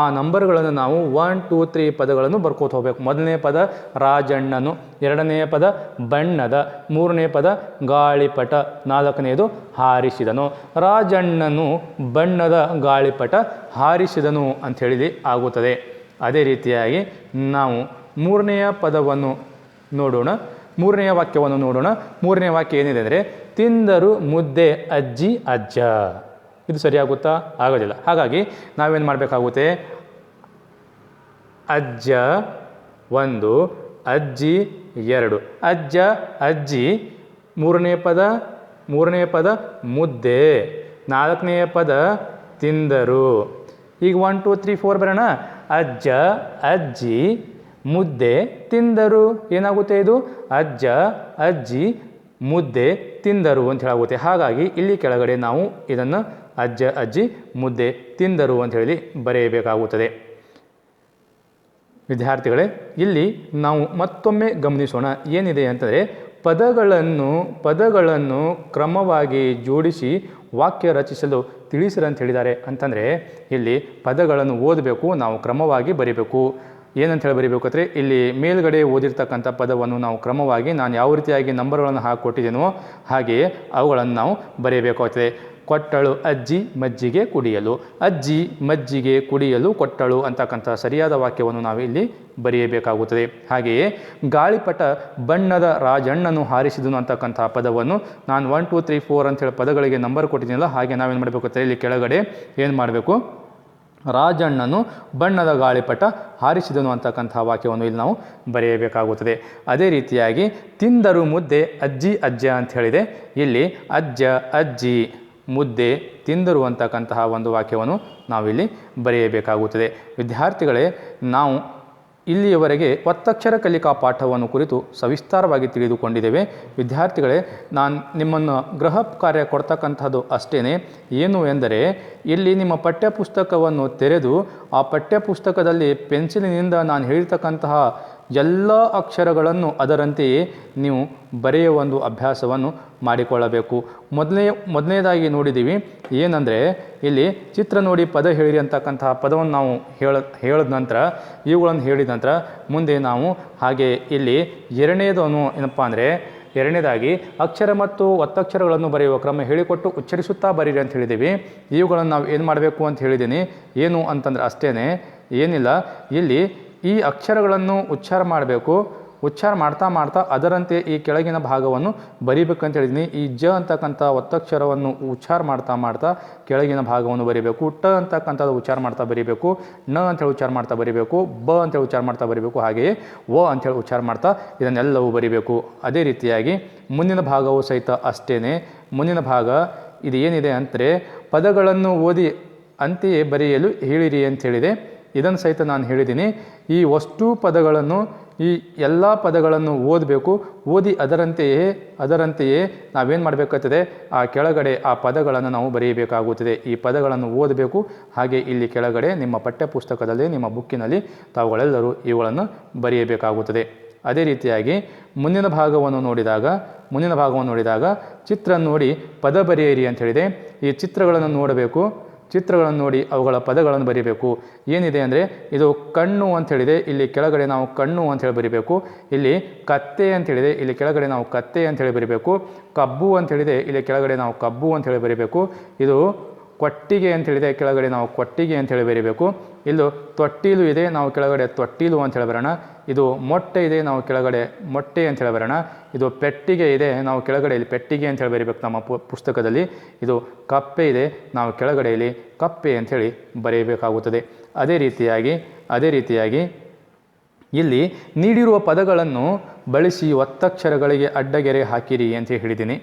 ಆ ನಂಬರ್ಗಳನ್ನು ನಾವು 1 2 3 ಪದಗಳನ್ನು ಬರ್ಕೋತ ಹೋಗ್ಬೇಕು. ಮೊದಲನೇ ಪದ ರಾಜಣ್ಣನು, ಎರಡನೆಯ ಪದ ಬಣ್ಣದ, ಮೂರನೇ ಪದ ಗಾಳಿಪಟ, ನಾಲ್ಕನೆಯದು ಹಾರಿಸಿದನು. ರಾಜಣ್ಣನು ಬಣ್ಣದ ಗಾಳಿಪಟ ಹಾರಿಸಿದನು ಅಂಥೇಳಿ ಆಗುತ್ತದೆ. ಅದೇ ರೀತಿಯಾಗಿ ನಾವು ಮೂರನೆಯ ಪದವನ್ನು ನೋಡೋಣ, ಮೂರನೆಯ ವಾಕ್ಯವನ್ನು ನೋಡೋಣ. ಮೂರನೇ ವಾಕ್ಯ ಏನಿದೆ ಅಂದರೆ, ತಿಂದರು ಮುದ್ದೆ ಅಜ್ಜಿ ಅಜ್ಜ. ಇದು ಸರಿಯಾಗುತ್ತಾ? ಆಗೋದಿಲ್ಲ. ಹಾಗಾಗಿ ನಾವೇನು ಮಾಡಬೇಕಾಗುತ್ತೆ? ಅಜ್ಜ 1, ಅಜ್ಜಿ 2, ಅಜ್ಜ ಅಜ್ಜಿ, ಮೂರನೇ ಪದ ಮುದ್ದೆ, ನಾಲ್ಕನೆಯ ಪದ ತಿಂದರು. ಈಗ 1 2 3 4 ಬರೋಣ. ಅಜ್ಜ ಅಜ್ಜಿ ಮುದ್ದೆ ತಿಂದರು. ಏನಾಗುತ್ತೆ ಇದು? ಅಜ್ಜ ಅಜ್ಜಿ ಮುದ್ದೆ ತಿಂದರು ಅಂತ ಹೇಳಾಗುತ್ತೆ. ಹಾಗಾಗಿ ಇಲ್ಲಿ ಕೆಳಗಡೆ ನಾವು ಇದನ್ನು ಅಜ್ಜ ಅಜ್ಜಿ ಮುದ್ದೆ ತಿಂದರು ಅಂತ ಹೇಳಿ ಬರೆಯಬೇಕಾಗುತ್ತದೆ. ವಿದ್ಯಾರ್ಥಿಗಳೇ, ಇಲ್ಲಿ ನಾವು ಮತ್ತೊಮ್ಮೆ ಗಮನಿಸೋಣ. ಏನಿದೆ ಅಂತಂದರೆ, ಪದಗಳನ್ನು ಕ್ರಮವಾಗಿ ಜೋಡಿಸಿ ವಾಕ್ಯ ರಚಿಸಲು ತಿಳಿಸಿರಿ ಅಂತ ಹೇಳಿದ್ದಾರೆ. ಅಂತಂದರೆ ಇಲ್ಲಿ ಪದಗಳನ್ನು ಓದಬೇಕು, ನಾವು ಕ್ರಮವಾಗಿ ಬರೀಬೇಕು. ಏನಂತ ಹೇಳಿ ಬರೀಬೇಕು ಅಂದರೆ, ಇಲ್ಲಿ ಮೇಲ್ಗಡೆ ಓದಿರ್ತಕ್ಕಂಥ ಪದವನ್ನು ನಾವು ಕ್ರಮವಾಗಿ ನಾನು ಯಾವ ರೀತಿಯಾಗಿ ನಂಬರ್ಗಳನ್ನು ಹಾಕಿಕೊಟ್ಟಿದ್ದೀನೋ ಹಾಗೆಯೇ ಅವುಗಳನ್ನು ನಾವು ಬರೆಯಬೇಕಾಗುತ್ತದೆ. ಕೊಟ್ಟಳು ಅಜ್ಜಿ ಮಜ್ಜಿಗೆ ಕುಡಿಯಲು, ಅಜ್ಜಿ ಮಜ್ಜಿಗೆ ಕುಡಿಯಲು ಕೊಟ್ಟಳು ಅಂತಕ್ಕಂಥ ಸರಿಯಾದ ವಾಕ್ಯವನ್ನು ನಾವು ಇಲ್ಲಿ ಬರೆಯಬೇಕಾಗುತ್ತದೆ. ಹಾಗೆಯೇ ಗಾಳಿಪಟ ಬಣ್ಣದ ರಾಜಣ್ಣನು ಹಾರಿಸಿದನು ಅಂತಕ್ಕಂಥ ಪದವನ್ನು ನಾನು 1 2 3 4 ಅಂಥೇಳಿ ಪದಗಳಿಗೆ ನಂಬರ್ ಕೊಟ್ಟಿದ್ದೀನಲ್ಲ, ಹಾಗೆ ನಾವೇನು ಮಾಡಬೇಕು ಅಂದರೆ ಇಲ್ಲಿ ಕೆಳಗಡೆ ಏನು ಮಾಡಬೇಕು? ರಾಜಣ್ಣನು ಬಣ್ಣದ ಗಾಳಿಪಟ ಹಾರಿಸಿದನು ಅಂತಕ್ಕಂಥ ವಾಕ್ಯವನ್ನು ಇಲ್ಲಿ ನಾವು ಬರೆಯಬೇಕಾಗುತ್ತದೆ. ಅದೇ ರೀತಿಯಾಗಿ ತಿಂದರು ಮುದ್ದೆ ಅಜ್ಜಿ ಅಜ್ಜ ಅಂತ ಹೇಳಿದೆ. ಇಲ್ಲಿ ಅಜ್ಜ ಅಜ್ಜಿ ಮುದ್ದೆ ತಿಂದರು ಅಂತಕ್ಕಂತಹ ಒಂದು ವಾಕ್ಯವನ್ನು ನಾವಿಲ್ಲಿ ಬರೆಯಬೇಕಾಗುತ್ತದೆ. ವಿದ್ಯಾರ್ಥಿಗಳೇ, ನಾವು ಇಲ್ಲಿಯವರೆಗೆ ಒತ್ತಕ್ಷರ ಕಲಿಕಾ ಪಾಠವನ್ನು ಕುರಿತು ಸವಿಸ್ತಾರವಾಗಿ ತಿಳಿದುಕೊಂಡಿದ್ದೇವೆ. ವಿದ್ಯಾರ್ಥಿಗಳೇ, ನಾನು ನಿಮ್ಮನ್ನು ಗೃಹ ಕಾರ್ಯ ಕೊಡ್ತಕ್ಕಂಥದ್ದು ಅಷ್ಟೇ. ಏನು ಎಂದರೆ, ಇಲ್ಲಿ ನಿಮ್ಮ ಪಠ್ಯಪುಸ್ತಕವನ್ನು ತೆರೆದು ಆ ಪಠ್ಯಪುಸ್ತಕದಲ್ಲಿ ಪೆನ್ಸಿಲಿನಿಂದ ನಾನು ಹೇಳಿರ್ತಕ್ಕಂತಹ ಎಲ್ಲ ಅಕ್ಷರಗಳನ್ನು ಅದರಂತೆಯೇ ನೀವು ಬರೆಯುವ ಒಂದು ಅಭ್ಯಾಸವನ್ನು ಮಾಡಿಕೊಳ್ಳಬೇಕು. ಮೊದಲನೇದಾಗಿ ನೋಡಿದ್ದೀವಿ ಏನಂದರೆ, ಇಲ್ಲಿ ಚಿತ್ರ ನೋಡಿ ಪದ ಹೇಳಿರಿ ಅಂತಕ್ಕಂತಹ ಪದವನ್ನು ನಾವು ಹೇಳಿದ ನಂತರ, ಇವುಗಳನ್ನು ಹೇಳಿದ ನಂತರ ಮುಂದೆ ನಾವು ಹಾಗೆ ಇಲ್ಲಿ ಎರಡನೇದು ಏನಪ್ಪ ಅಂದರೆ, ಎರಡನೇದಾಗಿ ಅಕ್ಷರ ಮತ್ತು ಒತ್ತಕ್ಷರಗಳನ್ನು ಬರೆಯುವ ಕ್ರಮ ಹೇಳಿಕೊಟ್ಟು ಉಚ್ಚರಿಸುತ್ತಾ ಬರೀರಿ ಅಂತ ಹೇಳಿದ್ದೀವಿ. ಇವುಗಳನ್ನು ನಾವು ಏನು ಮಾಡಬೇಕು ಅಂತ ಹೇಳಿದ್ದೀನಿ. ಏನು ಅಂತಂದ್ರೆ ಅಷ್ಟೇ, ಏನಿಲ್ಲ, ಇಲ್ಲಿ ಈ ಅಕ್ಷರಗಳನ್ನು ಉಚ್ಚಾರ ಮಾಡಬೇಕು, ಉಚ್ಚಾರ ಮಾಡ್ತಾ ಮಾಡ್ತಾ ಅದರಂತೆ ಈ ಕೆಳಗಿನ ಭಾಗವನ್ನು ಬರಿಬೇಕಂತ ಹೇಳಿದ್ದೀನಿ. ಈ ಜ ಅಂತಕ್ಕಂಥ ಒತ್ತಕ್ಷರವನ್ನು ಉಚ್ಚಾರ ಮಾಡ್ತಾ ಮಾಡ್ತಾ ಕೆಳಗಿನ ಭಾಗವನ್ನು ಬರಿಬೇಕು. ಟ ಅಂತಕ್ಕಂಥದ್ದು ಉಚ್ಚಾರ ಮಾಡ್ತಾ ಬರಿಬೇಕು. ನ ಅಂತೇಳಿ ಉಚ್ಚಾರ ಮಾಡ್ತಾ ಬರಿಬೇಕು. ಬ ಅಂತೇಳಿ ಉಚ್ಚಾರ ಮಾಡ್ತಾ ಬರಿಬೇಕು. ಹಾಗೆಯೇ ವ ಅಂತೇಳಿ ಉಚ್ಚಾರ ಮಾಡ್ತಾ ಇದನ್ನೆಲ್ಲವೂ ಬರಿಬೇಕು. ಅದೇ ರೀತಿಯಾಗಿ ಮುಂದಿನ ಭಾಗವು ಸಹಿತ ಅಷ್ಟೇ. ಮುಂದಿನ ಭಾಗ ಇದು ಏನಿದೆ ಅಂದರೆ ಪದಗಳನ್ನು ಓದಿ ಅಂತೆಯೇ ಬರೆಯಲು ಹೇಳಿರಿ ಅಂತ ಹೇಳಿದೆ. ಇದನ್ನು ಸಹಿತ ನಾನು ಹೇಳಿದ್ದೀನಿ. ಈ ವಸ್ತು ಪದಗಳನ್ನು ಈ ಎಲ್ಲ ಪದಗಳನ್ನು ಓದಬೇಕು. ಓದಿ ಅದರಂತೆಯೇ ನಾವೇನು ಮಾಡಬೇಕಾಗ್ತದೆ, ಆ ಕೆಳಗಡೆ ಆ ಪದಗಳನ್ನು ನಾವು ಬರೆಯಬೇಕಾಗುತ್ತದೆ. ಈ ಪದಗಳನ್ನು ಓದಬೇಕು. ಹಾಗೆ ಇಲ್ಲಿ ಕೆಳಗಡೆ ನಿಮ್ಮ ಪಠ್ಯಪುಸ್ತಕದಲ್ಲಿ ನಿಮ್ಮ ಬುಕ್ಕಿನಲ್ಲಿ ತಾವುಗಳೆಲ್ಲರೂ ಇವುಗಳನ್ನು ಬರೆಯಬೇಕಾಗುತ್ತದೆ. ಅದೇ ರೀತಿಯಾಗಿ ಮುಂದಿನ ಭಾಗವನ್ನು ನೋಡಿದಾಗ ಚಿತ್ರ ನೋಡಿ ಪದ ಬರೆಯಿರಿ ಅಂತ ಹೇಳಿದೆ. ಈ ಚಿತ್ರಗಳನ್ನು ನೋಡಬೇಕು. ಚಿತ್ರಗಳನ್ನು ನೋಡಿ ಅವುಗಳ ಪದಗಳನ್ನು ಬರೀಬೇಕು. ಏನಿದೆ ಅಂದರೆ ಇದು ಕಣ್ಣು ಅಂಥೇಳಿದೆ, ಇಲ್ಲಿ ಕೆಳಗಡೆ ನಾವು ಕಣ್ಣು ಅಂಥೇಳಿ ಬರಿಬೇಕು. ಇಲ್ಲಿ ಕತ್ತೆ ಅಂಥೇಳಿದೆ, ಇಲ್ಲಿ ಕೆಳಗಡೆ ನಾವು ಕತ್ತೆ ಅಂಥೇಳಿ ಬರಿಬೇಕು. ಕಬ್ಬು ಅಂಥೇಳಿದೆ, ಇಲ್ಲಿ ಕೆಳಗಡೆ ನಾವು ಕಬ್ಬು ಅಂಥೇಳಿ ಬರಿಬೇಕು. ಇದು ಕೊಟ್ಟಿಗೆ ಅಂಥೇಳಿದೆ, ಕೆಳಗಡೆ ನಾವು ಕೊಟ್ಟಿಗೆ ಅಂಥೇಳಿ ಬರಿಬೇಕು. ಇಲ್ಲೂ ತೊಟ್ಟಿಲು ಇದೆ, ನಾವು ಕೆಳಗಡೆ ತೊಟ್ಟಿಲು ಅಂಥೇಳಿ ಬರೋಣ. ಇದು ಮೊಟ್ಟೆ ಇದೆ, ನಾವು ಕೆಳಗಡೆ ಮೊಟ್ಟೆ ಅಂಥೇಳಿ ಬರೋಣ. ಇದು ಪೆಟ್ಟಿಗೆ ಇದೆ, ನಾವು ಕೆಳಗಡೆ ಇಲ್ಲಿ ಪೆಟ್ಟಿಗೆ ಅಂಥೇಳಿ ಬರೀಬೇಕು ನಮ್ಮ ಪುಸ್ತಕದಲ್ಲಿ. ಇದು ಕಪ್ಪೆ ಇದೆ, ನಾವು ಕೆಳಗಡೆಯಲ್ಲಿ ಕಪ್ಪೆ ಅಂಥೇಳಿ ಬರೆಯಬೇಕಾಗುತ್ತದೆ. ಅದೇ ರೀತಿಯಾಗಿ ಇಲ್ಲಿ ನೀಡಿರುವ ಪದಗಳನ್ನು ಬಳಸಿ ಒತ್ತಕ್ಷರಗಳಿಗೆ ಅಡ್ಡಗೆರೆ ಹಾಕಿರಿ ಅಂತ ಹೇಳಿದ್ದೀನಿ.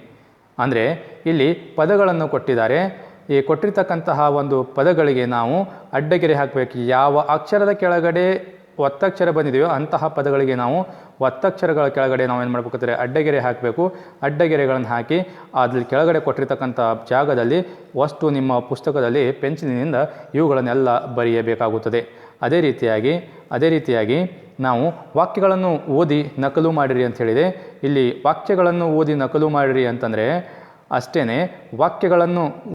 ಅಂದರೆ ಇಲ್ಲಿ ಪದಗಳನ್ನು ಕೊಟ್ಟಿದ್ದಾರೆ. ಈ ಕೊಟ್ಟಿರ್ತಕ್ಕಂತಹ ಒಂದು ಪದಗಳಿಗೆ ನಾವು ಅಡ್ಡಗೆರೆ ಹಾಕಬೇಕು. ಯಾವ ಅಕ್ಷರದ ಕೆಳಗಡೆ ಒತ್ತಕ್ಷರ ಬಂದಿದೆಯೋ ಅಂತಹ ಪದಗಳಿಗೆ ನಾವು ಒತ್ತಕ್ಷರಗಳ ಕೆಳಗಡೆ ನಾವು ಏನು ಮಾಡಬೇಕಾದ್ರೆ ಅಡ್ಡಗೆರೆ ಹಾಕಬೇಕು. ಅಡ್ಡಗೆರೆಗಳನ್ನು ಹಾಕಿ ಅದ್ರ ಕೆಳಗಡೆ ಕೊಟ್ಟಿರ್ತಕ್ಕಂಥ ಜಾಗದಲ್ಲಿ ವಸ್ತು ನಿಮ್ಮ ಪುಸ್ತಕದಲ್ಲಿ ಪೆನ್ಸಿಲಿನಿಂದ ಇವುಗಳನ್ನೆಲ್ಲ ಬರೆಯಬೇಕಾಗುತ್ತದೆ. ಅದೇ ರೀತಿಯಾಗಿ ನಾವು ವಾಕ್ಯಗಳನ್ನು ಓದಿ ನಕಲು ಮಾಡಿರಿ ಅಂತ ಹೇಳಿದೆ. ಇಲ್ಲಿ ವಾಕ್ಯಗಳನ್ನು ಓದಿ ನಕಲು ಮಾಡಿರಿ ಅಂತಂದರೆ ಅಷ್ಟೇ. ವಾಕ್ಯಗಳನ್ನು